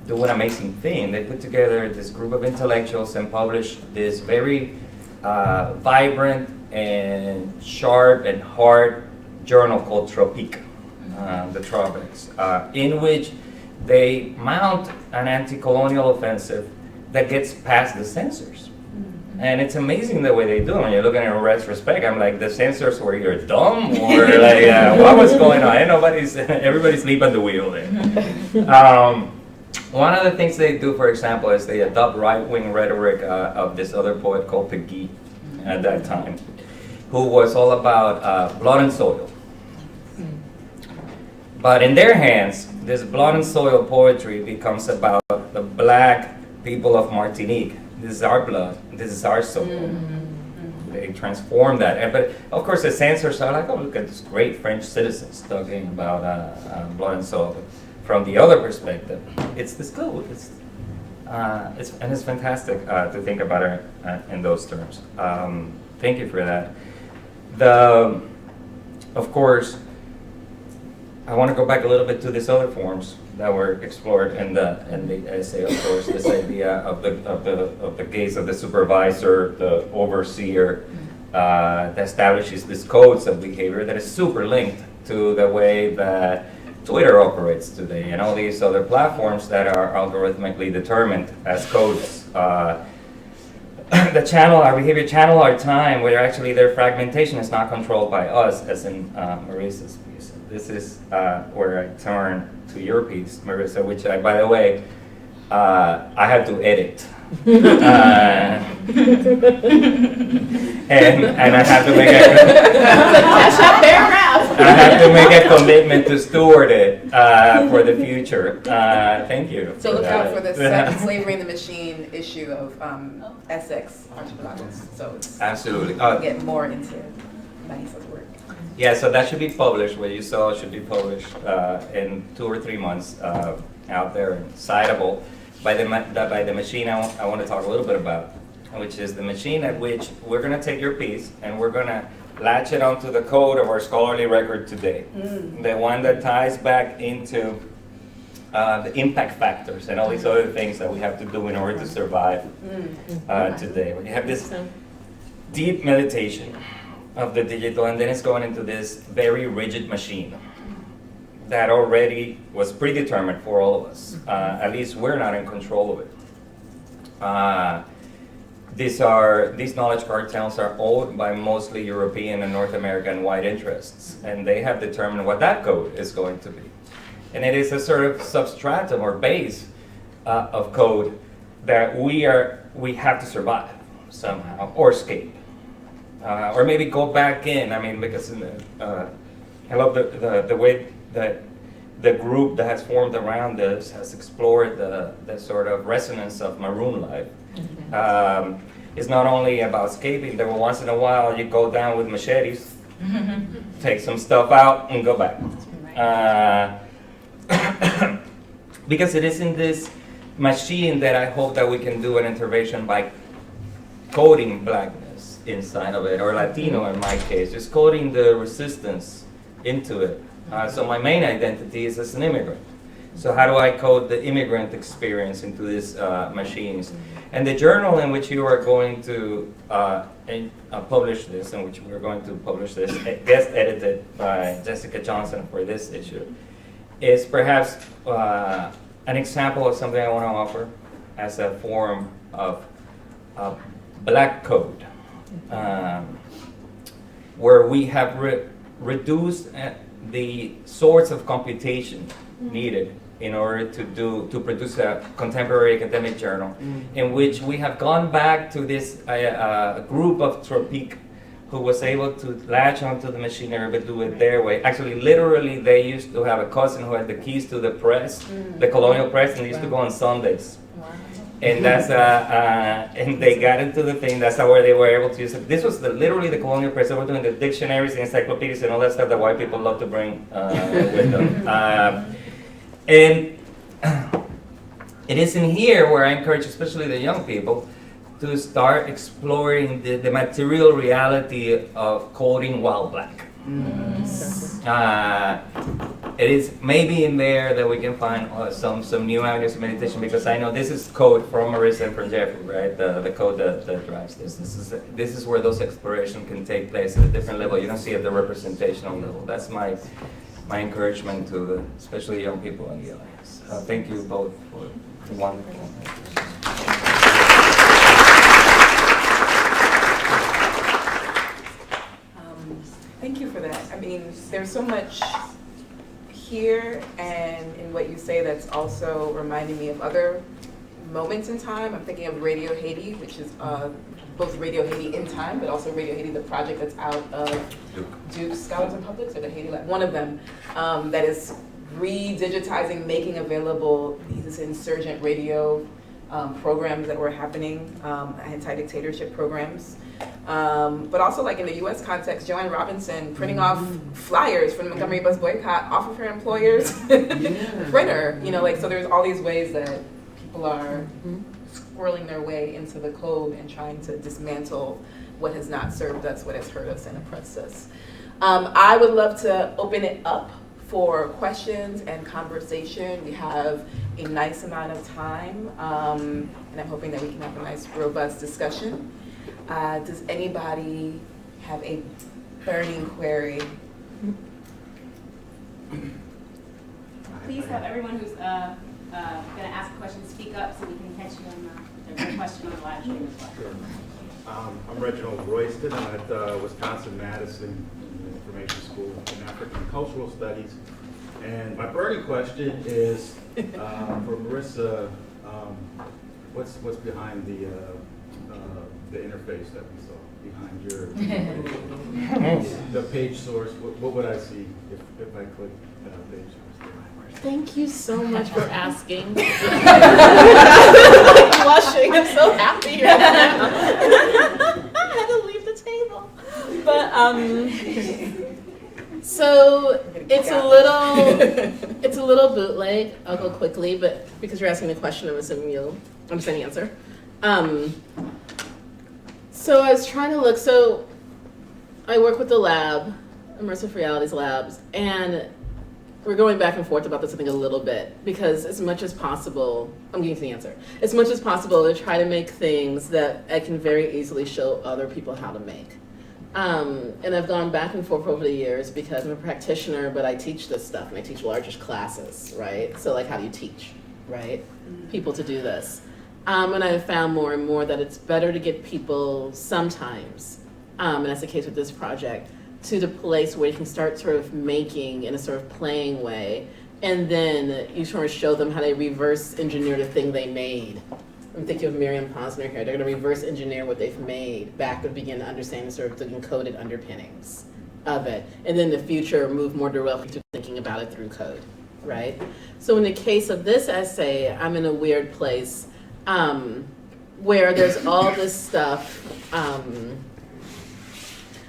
do an amazing thing. They put together this group of intellectuals and publish this very vibrant and sharp and hard journal called Tropique. The tropics, in which they mount an anti-colonial offensive that gets past the censors. And it's amazing the way they do it. When you're looking at it in retrospect, I'm like, the censors were either dumb or like, what was going on? Everybody's asleep at the wheel there. One of the things they do, for example, is they adopt right-wing rhetoric of this other poet called Ph.D. at that time, who was all about blood and soil. But in their hands, this blood and soil poetry becomes about the Black people of Martinique. This is our blood, this is our soul. They transform that. But of course the censors are like, oh, look at this great French citizens talking about blood and soil. But from the other perspective, it's this code. It's fantastic to think about it in those terms. Thank you for that. Of course, I want to go back a little bit to these other forms that were explored in the essay. Of course, this idea of the gaze of the supervisor, the overseer, that establishes these codes of behavior that is super linked to the way that Twitter operates today, and all these other platforms that are algorithmically determined as codes. Our behavior channel our time, where actually their fragmentation is not controlled by us, as in Marisa's piece. This is where I turn to your piece, Marisa, which by the way, I had to edit. And I have to make a commitment to steward it for the future. Thank you. So look out for the second Slavery in the Machine issue of Essex Entrepreneurship. So it's absolutely get more into Marisa's work. Yeah, so that should be published. What you saw should be published in 2 or 3 months out there and citable. By the machine I want to talk a little bit about, which is the machine at which we're going to take your piece and we're going to latch it onto the code of our scholarly record today. The one that ties back into the impact factors and all these other things that we have to do in order to survive today. When you have this deep meditation of the digital, and then it's going into this very rigid machine that already was predetermined for all of us. At least we're not in control of it. these knowledge cartels are owned by mostly European and North American white interests, and they have determined what that code is going to be. And it is a sort of substratum or base of code that we have to survive somehow, or escape, or maybe go back in. I mean, because I love the way that the group that has formed around this has explored the sort of resonance of Maroon life. It's not only about escaping. There were once in a while you go down with machetes, take some stuff out, and go back. Because it is in this machine that I hope that we can do an intervention by coding blackness inside of it, or Latino in my case, just coding the resistance into it. So my main identity is as an immigrant. So how do I code the immigrant experience into these machines? And the journal in which you are going to publish this, in which we're going to publish this, guest edited by Jessica Johnson for this issue, is perhaps an example of something I want to offer as a form of black code, where we have reduced the sorts of computation needed in order to produce a contemporary academic journal, in which we have gone back to this group of Tropique who was able to latch onto the machinery but do it their way. Actually, literally, they used to have a cousin who had the keys to the press, the colonial press, and they used to go on Sundays. And that's and they got into the thing. That's how they were able to use it. This was literally the colonial press. They were doing the dictionaries, the encyclopedias, and all that stuff that white people love to bring with them. And it is in here where I encourage, especially the young people, to start exploring the material reality of coding while black. It is maybe in there that we can find some new avenues of meditation, because I know this is code from Marisa and from Jeffrey, right? The code that drives this. This is where those exploration can take place at a different level. You don't see it at the representational level. That's my encouragement to especially young people in the audience. Thank you both for the wonderful. Thank you for that. I mean, there's so much here and in what you say that's also reminding me of other moments in time. I'm thinking of Radio Haiti, which is both Radio Haiti in time, but also Radio Haiti, the project that's out of Duke Scholars and Publics, or the Haiti Lab, one of them, that is re-digitizing, making available these insurgent radio programs that were happening, anti-dictatorship programs. But also, like in the U.S. context, Joanne Robinson printing off flyers from the Montgomery bus boycott off of her employer's printer. You know, like, so there's all these ways that people are squirreling their way into the code and trying to dismantle what has not served us, what has hurt us and oppressed us. I would love to open it up for questions and conversation. We have a nice amount of time, and I'm hoping that we can have a nice, robust discussion. Does anybody have a burning query? Please have everyone who's going to ask a question speak up so we can catch you on the question on the live stream as well. Sure. I'm Reginald Royston. I'm at Wisconsin-Madison Information School in African Cultural Studies. And my burning question is for Marisa, what's behind the interface that we saw behind your the page source? What would I see if I click page source? Thank you so much for asking. I'm blushing. I'm so happy right now. I had to leave the table. But so it's a little bootleg. I'll go quickly, but because you're asking the question, I'm assuming you'll understand the answer. So I was trying to look. So I work with the lab, Immersive Realities Labs, and we're going back and forth about this, I think, a little bit, because as much as possible, I'm getting to the answer, as much as possible to try to make things that I can very easily show other people how to make. And I've gone back and forth over the years because I'm a practitioner, but I teach this stuff, and I teach larger classes, right? So like, how do you teach, right? People to do this. And I've found more and more that it's better to get people sometimes, and that's the case with this project, to the place where you can start sort of making in a sort of playing way, and then you sort of show them how they reverse engineer the thing they made. I'm thinking of Miriam Posner here. They're going to reverse engineer what they've made back to begin to understand the sort of the encoded underpinnings of it, and then in the future move more directly to thinking about it through code, right? So in the case of this essay, I'm in a weird place where there's all this stuff.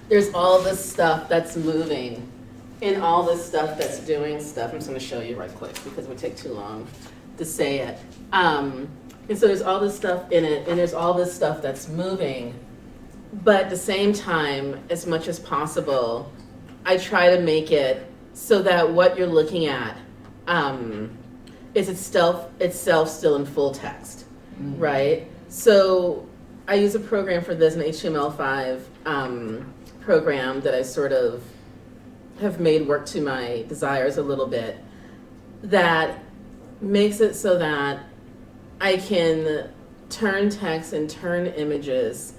There's all this stuff that's moving and all this stuff that's doing stuff. I'm just going to show you right quick because it would take too long to say it. And so there's all this stuff in it, and there's all this stuff that's moving. But at the same time, as much as possible, I try to make it so that what you're looking at is itself still in full text, right? So I use a program for this, an HTML5 program that I sort of have made work to my desires a little bit, that makes it so that I can turn text and turn images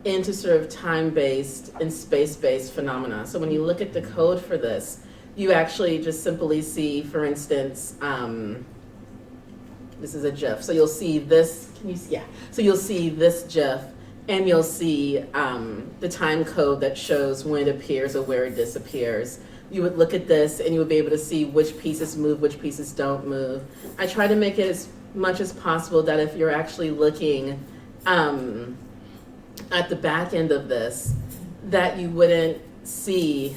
into sort of time-based and space-based phenomena. So when you look at the code for this, you actually just simply see, for instance, this is a GIF. So you'll see this, can you see? Yeah. So you'll see this GIF, and you'll see the time code that shows when it appears or where it disappears. You would look at this and you would be able to see which pieces move, which pieces don't move. I try to make it as much as possible that if you're actually looking at the back end of this, that you wouldn't see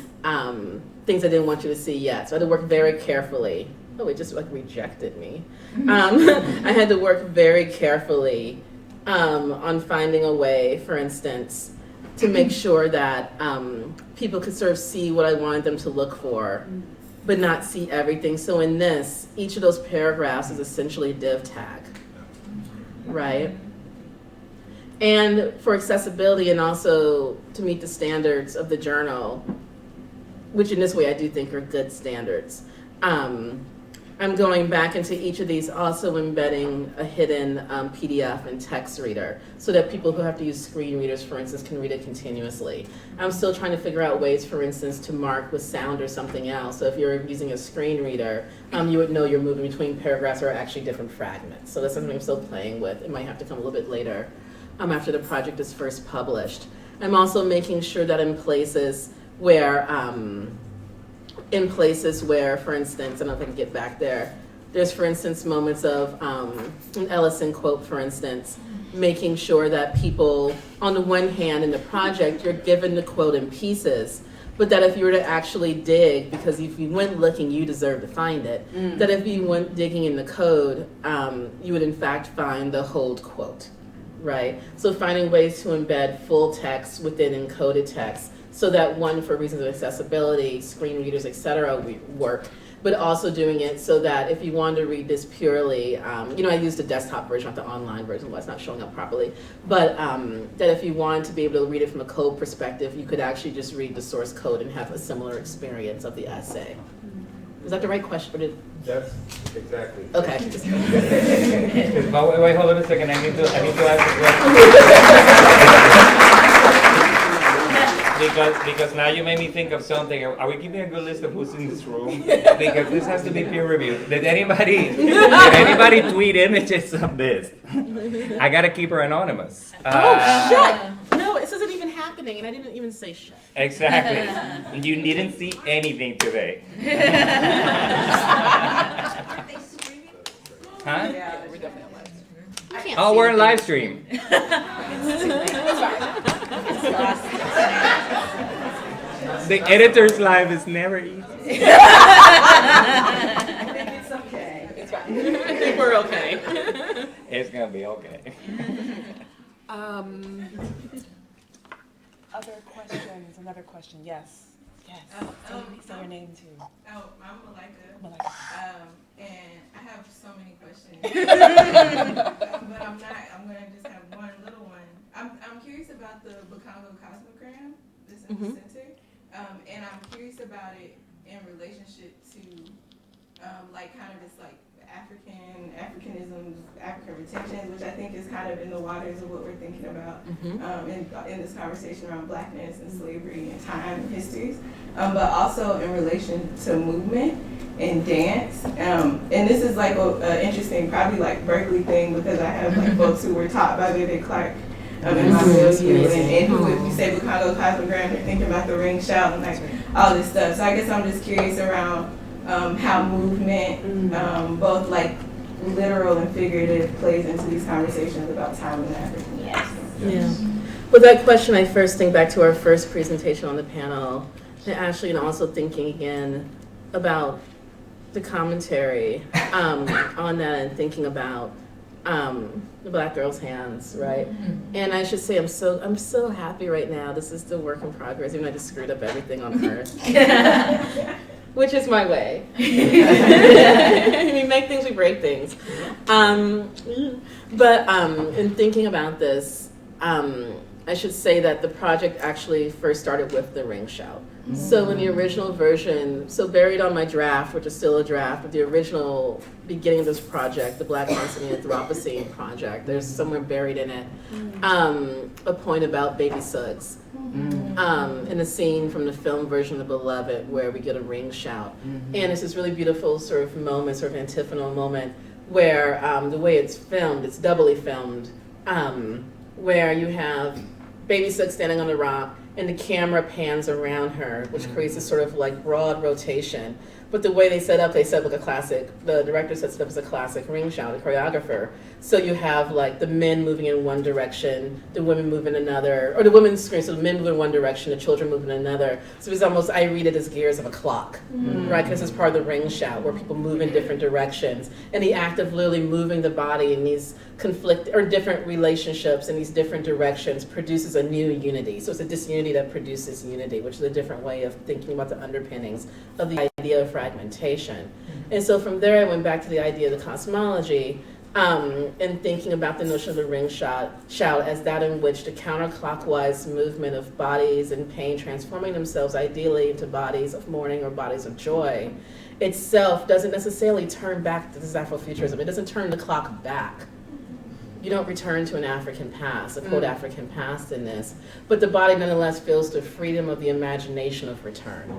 things I didn't want you to see yet. So I had to work very carefully. Oh, it just like rejected me. I had to work very carefully on finding a way, for instance, to make sure that people could sort of see what I wanted them to look for, but not see everything. So in this, each of those paragraphs is essentially a div tag, right? And for accessibility and also to meet the standards of the journal, which in this way I do think are good standards, I'm going back into each of these, also embedding a hidden PDF and text reader so that people who have to use screen readers, for instance, can read it continuously. I'm still trying to figure out ways, for instance, to mark with sound or something else. So if you're using a screen reader, you would know you're moving between paragraphs or actually different fragments. So that's something I'm still playing with. It might have to come a little bit later after the project is first published. I'm also making sure that in places where, for instance, I don't know if I can get back there, there's, for instance, moments of an Ellison quote, for instance, making sure that people, on the one hand, in the project, you're given the quote in pieces, but that if you were to actually dig, because if you went looking, you deserve to find it, that if you went digging in the code, you would in fact find the whole quote, right? So finding ways to embed full text within encoded text, so that one, for reasons of accessibility, screen readers, et cetera, work, but also doing it so that if you wanted to read this purely, I used the desktop version, not the online version, well, it's not showing up properly, but that if you wanted to be able to read it from a code perspective, you could actually just read the source code and have a similar experience of the essay. Is that the right question? Or did... That's exactly. Okay. But wait, hold on a second. I need to ask a question. Because now you made me think of something. Are we keeping a good list of who's in this room? Because this has to be peer reviewed. Did anybody tweet images of this? I gotta keep her anonymous. Shit! No, this isn't even happening, and I didn't even say shit. Exactly. You didn't see anything today. Huh? Yeah, we're definitely on live. Oh, we're in live stream. The editor's live is never easy. I think it's okay. It's fine. I think we're okay. It's gonna be okay. Other questions? Another question? Yes. Yes. Say your name too. I'm Malika. Malika. And I have so many questions. But I'm gonna just have one little one. I'm curious about the Bakongo cosmogram that's in the center. And I'm curious about it in relationship to like kind of this like Africanisms, African retentions, which I think is kind of in the waters of what we're thinking about in this conversation around Blackness and slavery and time and histories, but also in relation to movement and dance. And this is like an interesting, probably like Berkeley thing, because I have like folks who were taught by Vivian Clark in my milieu, and who, if you say Bukongo Cosmogram, they're thinking about the ring shout and like all this stuff. So I guess I'm just curious around how movement, both like literal and figurative, plays into these conversations about time in African. Yes. Yeah. With that question, I first think back to our first presentation on the panel, and Ashleigh, and also thinking again about the commentary on that, and thinking about the Black girl's hands, right? And I should say I'm so happy right now. This is the work in progress, even though I just screwed up everything on Earth. Which is my way. We make things, we break things. But in thinking about this, I should say that the project actually first started with the ring shout. So in the original version, so buried on my draft, which is still a draft, but the original beginning of this project, the Black Anthony Anthropocene project, there's somewhere buried in it a point about baby Suggs. In a scene from the film version of Beloved where we get a ring shout. And it's this really beautiful sort of moment, sort of antiphonal moment, where the way it's filmed, it's doubly filmed, where you have baby Suggs standing on the rock, and the camera pans around her, which creates this sort of like broad rotation. But the way they set up like a classic, the director sets it up as a classic ring shout, the choreographer. So you have like the men moving in one direction, the women move in another, or the women scream, so the men move in one direction, the children move in another. So it's almost, I read it as gears of a clock, right? Because it's part of the ring shout where people move in different directions. And the act of literally moving the body in these different relationships in these different directions produces a new unity. So it's a disunity that produces unity, which is a different way of thinking about the underpinnings of the idea of fragmentation. And so from there I went back to the idea of the cosmology, and thinking about the notion of the ring shout as that in which the counterclockwise movement of bodies in pain transforming themselves ideally into bodies of mourning or bodies of joy itself doesn't necessarily turn back to this Afrofuturism. It doesn't turn the clock back. You don't return to an African past, a quote African past in this, but the body nonetheless feels the freedom of the imagination of return.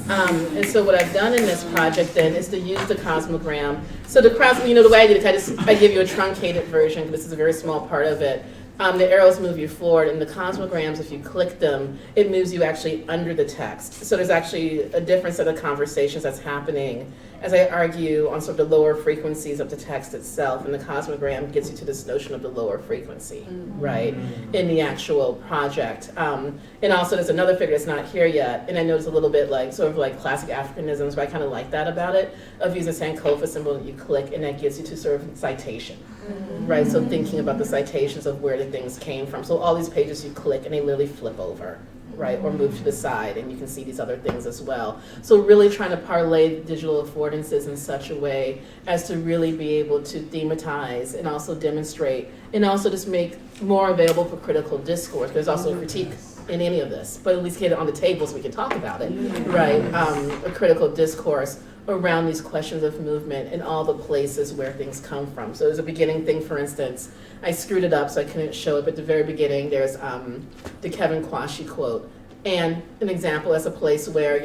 And so what I've done in this project then is to use the cosmogram. So the the way I did it, I give you a truncated version, because this is a very small part of it. The arrows move you forward, and the cosmograms, if you click them, it moves you actually under the text. So there's actually a different set of conversations that's happening as I argue on sort of the lower frequencies of the text itself, and the cosmogram gets you to this notion of the lower frequency, right, in the actual project. And also there's another figure that's not here yet, and I know it's a little bit like, sort of like classic Africanisms, but I kind of like that about it, of using the Sankofa symbol that you click, and that gets you to sort of citation. Right, so thinking about the citations of where the things came from. So all these pages you click and they literally flip over, right, or move to the side, and you can see these other things as well. So really trying to parlay digital affordances in such a way as to really be able to thematize and also demonstrate, and also just make more available for critical discourse. There's also a critique in any of this, but at least get it on the table so we can talk about it, right, a critical discourse around these questions of movement and all the places where things come from. So there's a beginning thing, for instance, I screwed it up so I couldn't show it, but at the very beginning there's the Kevin Kwashi quote. And an example as a place where,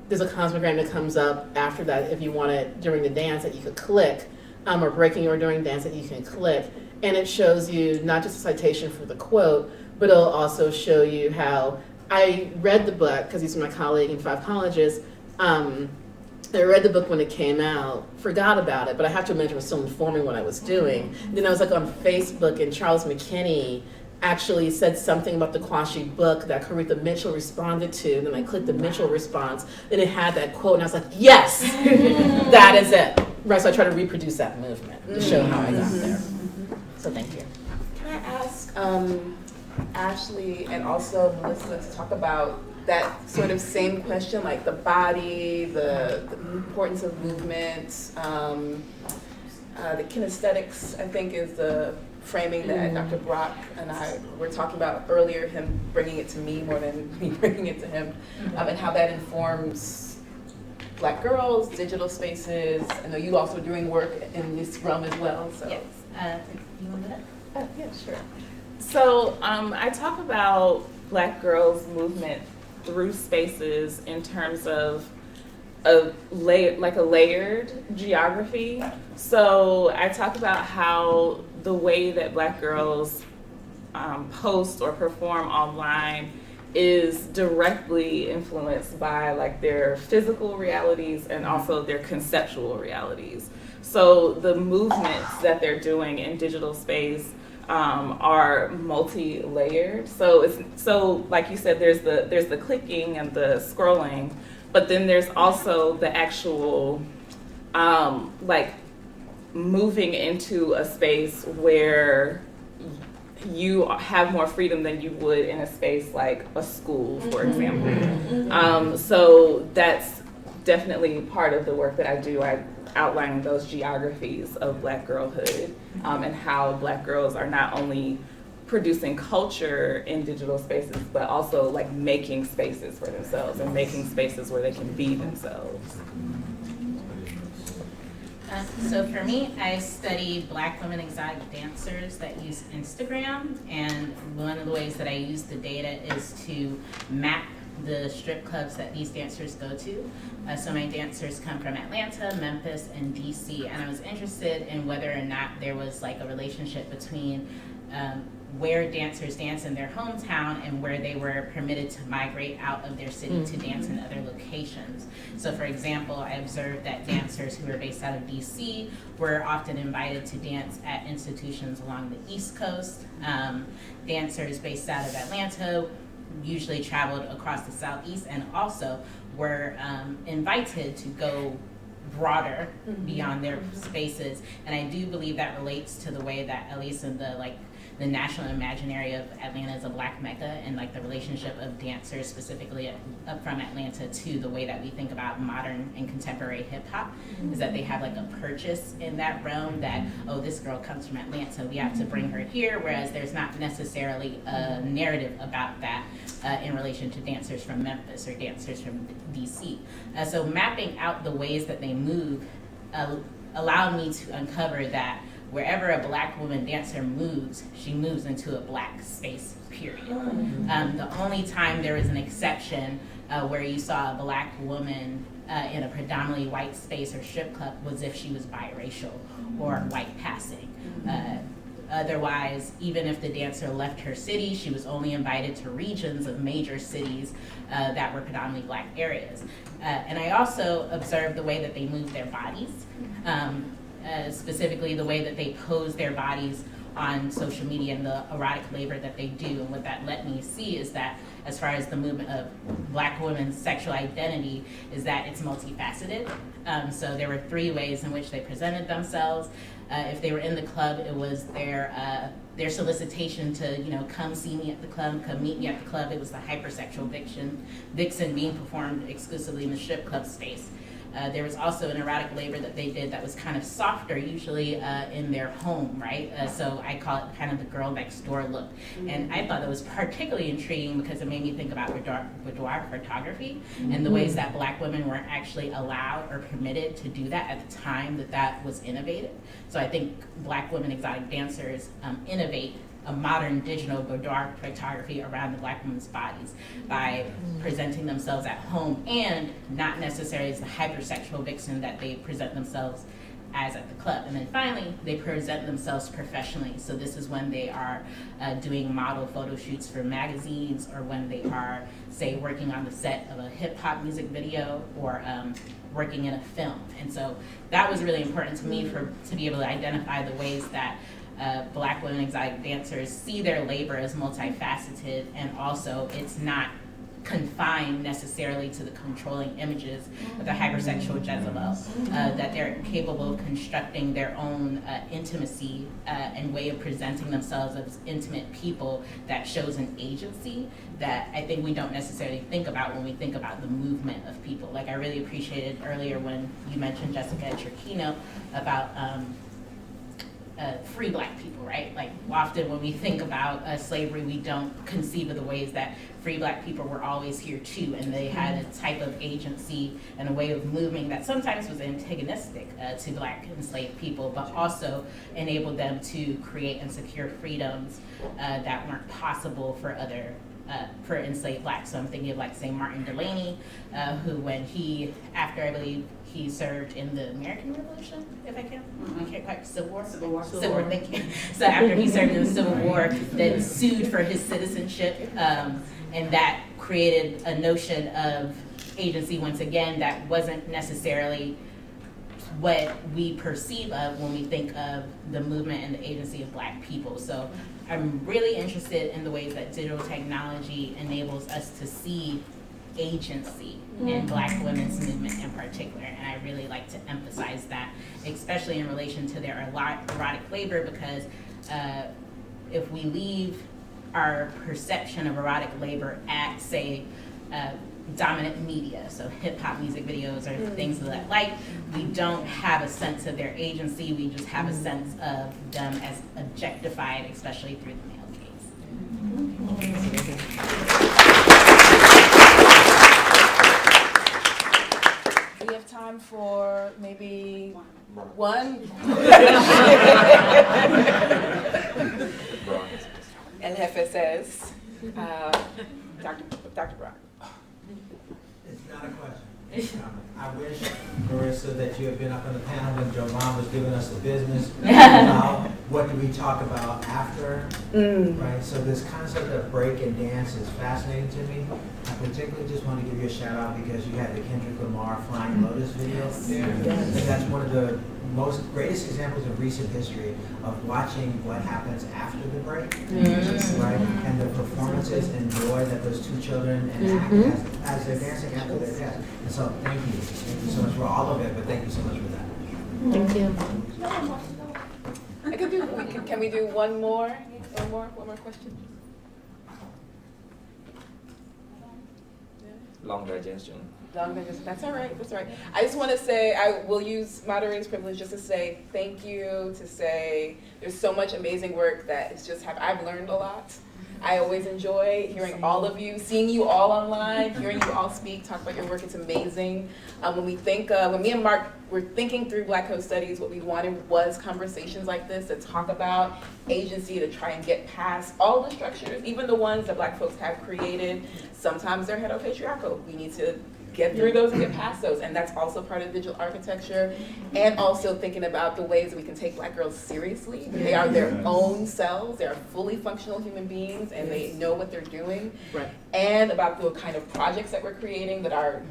there's a cosmogram that comes up after that if you want it during the dance that you could click, or breaking or during dance that you can click. And it shows you not just a citation for the quote, but it'll also show you how I read the book, because he's my colleague in 5 colleges, I read the book when it came out, forgot about it, but I have to imagine it was still informing what I was doing. Then I was like on Facebook, and Charles McKinney actually said something about the Kwashi book that Caretha Mitchell responded to, and then I clicked the Mitchell response, and it had that quote, and I was like, yes, that is it. Right, so I try to reproduce that movement to show how I got there. So thank you. Can I ask Ashleigh and also Marisa to talk about that sort of same question, like the body, the importance of movement, the kinesthetics, I think, is the framing that Dr. Brock and I were talking about earlier, him bringing it to me more than me bringing it to him, and how that informs Black girls, digital spaces. I know you also doing work in this realm as well, so. Yes. You want to Yeah, sure. So I talk about Black girls' movement through spaces in terms of a layered geography. So I talk about how the way that Black girls post or perform online is directly influenced by like their physical realities and also their conceptual realities. So the movements that they're doing in digital space are multi-layered. So like you said, there's the clicking and the scrolling, but then there's also the actual like moving into a space where you have more freedom than you would in a space like a school, for example. So that's definitely part of the work that I do. I outline those geographies of Black girlhood and how Black girls are not only producing culture in digital spaces, but also like making spaces for themselves and making spaces where they can be themselves. So for me, I study Black women exotic dancers that use Instagram, and one of the ways that I use the data is to map the strip clubs that these dancers go to. So my dancers come from Atlanta, Memphis, and DC, and I was interested in whether or not there was like a relationship between where dancers dance in their hometown and where they were permitted to migrate out of their city to dance in other locations. So for example, I observed that dancers who were based out of DC were often invited to dance at institutions along the East Coast. Dancers based out of Atlanta usually traveled across the Southeast and also were invited to go broader beyond their spaces. And I do believe that relates to the way that, at least in the national imaginary of Atlanta as a Black Mecca, and like the relationship of dancers specifically up from Atlanta to the way that we think about modern and contemporary hip hop, is that they have like a purchase in that realm that, oh, this girl comes from Atlanta, we have to bring her here, whereas there's not necessarily a narrative about that in relation to dancers from Memphis or dancers from DC. So mapping out the ways that they move allowed me to uncover that wherever a Black woman dancer moves, she moves into a Black space, period. The only time there was an exception where you saw a Black woman in a predominantly white space or strip club was if she was biracial or white passing. Otherwise, even if the dancer left her city, she was only invited to regions of major cities that were predominantly Black areas. And I also observed the way that they move their bodies. Specifically the way that they pose their bodies on social media and the erotic labor that they do. And what that let me see is that as far as the movement of Black women's sexual identity, is that it's multifaceted. So there were 3 ways in which they presented themselves. If they were in the club, it was their solicitation to, come see me at the club, come meet me at the club. It was the hypersexual vixen being performed exclusively in the strip club space. There was also an erotic labor that they did that was kind of softer, usually in their home, right? So I call it kind of the girl next door look. And I thought that was particularly intriguing because it made me think about boudoir photography and the ways that Black women weren't actually allowed or permitted to do that at the time that was innovated. So I think Black women exotic dancers innovate a modern digital boudoir photography around the Black women's bodies by presenting themselves at home and not necessarily as the hypersexual vixen that they present themselves as at the club. And then finally, they present themselves professionally. So this is when they are doing model photo shoots for magazines, or when they are, say, working on the set of a hip hop music video, or working in a film. And so that was really important to me to be able to identify the ways that Black women exotic dancers see their labor as multifaceted, and also it's not confined necessarily to the controlling images of the hypersexual Jezebel, that they're capable of constructing their own intimacy and way of presenting themselves as intimate people that shows an agency that I think we don't necessarily think about when we think about the movement of people. Like, I really appreciated earlier when you mentioned, Jessica, at your keynote about free black people, right? Like often when we think about slavery, we don't conceive of the ways that free black people were always here too, and they had a type of agency and a way of moving that sometimes was antagonistic to black enslaved people, but also enabled them to create and secure freedoms that weren't possible for for enslaved blacks. So I'm thinking of like, say, Martin Delaney, who when after I believe he served in the American Revolution, if I can't quite, Civil War, thank you. So after he served in the Civil War, then sued for his citizenship, and that created a notion of agency once again that wasn't necessarily what we perceive of when we think of the movement and the agency of black people. So I'm really interested in the ways that digital technology enables us to see agency in black women's movement in particular, and I really like to emphasize that, especially in relation to their erotic labor, because if we leave our perception of erotic labor at, say, dominant media, so hip-hop music videos or things of that like, we don't have a sense of their agency, we just have a sense of them as objectified, especially through the male gaze. We have time for maybe one. El Jefe says, Dr. Brock. It's not a question. I wish, Marisa, that you had been up on the panel when Joe Mom was giving us the business about what do we talk about after, right? So this concept of break and dance is fascinating to me. I particularly just want to give you a shout out because you had the Kendrick Lamar Flying Lotus video. I think that's one of the greatest examples of recent history of watching what happens after the break, right? And the performances and joy that those two children enact as they're dancing after their death. And so thank you so much for all of it, but thank you so much for that. Thank you. Can we do one more question? Long digestion. That's all right. That's all right. I just want to say, I will use moderator's privilege just to say thank you, to say there's so much amazing work that it's just I've learned a lot. I always enjoy hearing all of you, seeing you all online, hearing you all speak, talk about your work. It's amazing. When me and Mark were thinking through Black Code Studies, what we wanted was conversations like this to talk about agency, to try and get past all the structures, even the ones that Black folks have created. Sometimes they're heteropatriarchal. We need to get through those and get past those, and that's also part of digital architecture, and also thinking about the ways that we can take Black girls seriously. They are their own selves, they are fully functional human beings, and they know what they're doing, and about the kind of projects that we're creating that are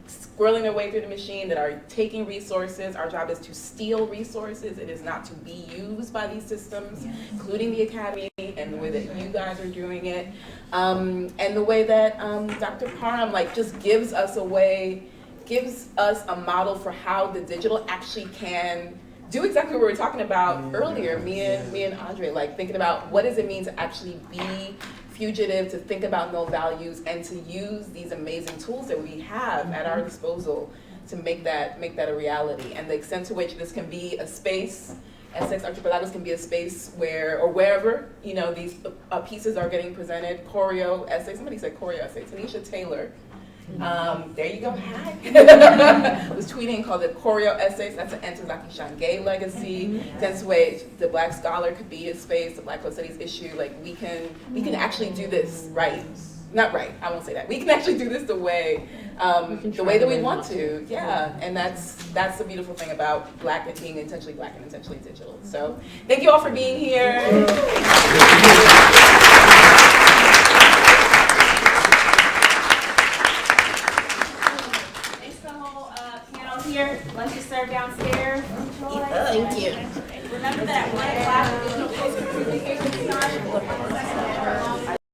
squirreling their way through the machine, that are taking resources. Our job is to steal resources. It is not to be used by these systems, including the academy and the way that you guys are doing it. And the way that Dr. Parham just gives us a model for how the digital actually can do exactly what we were talking about earlier, me and Andre, thinking about what does it mean to actually be fugitive, to think about null values, and to use these amazing tools that we have at our disposal to make that a reality. And the extent to which this can be a space, Essex Archipelagos can be a space where, or wherever, these pieces are getting presented, choreo essays, somebody said choreo essays, Tanisha Taylor. There you go, hi. Was tweeting, called it choreo essays. That's an Ntozake Shange legacy. That's the way the Black scholar could be a space, the Black Code Studies issue. We can actually do this right. Not right, I won't say that. We can actually do this the way that we want to. Yeah, and that's the beautiful thing about Black and being intentionally Black and intentionally digital. So thank you all for being here. Here, lunch is served downstairs. Enjoy. Thank you. Remember that at 1 o'clock, we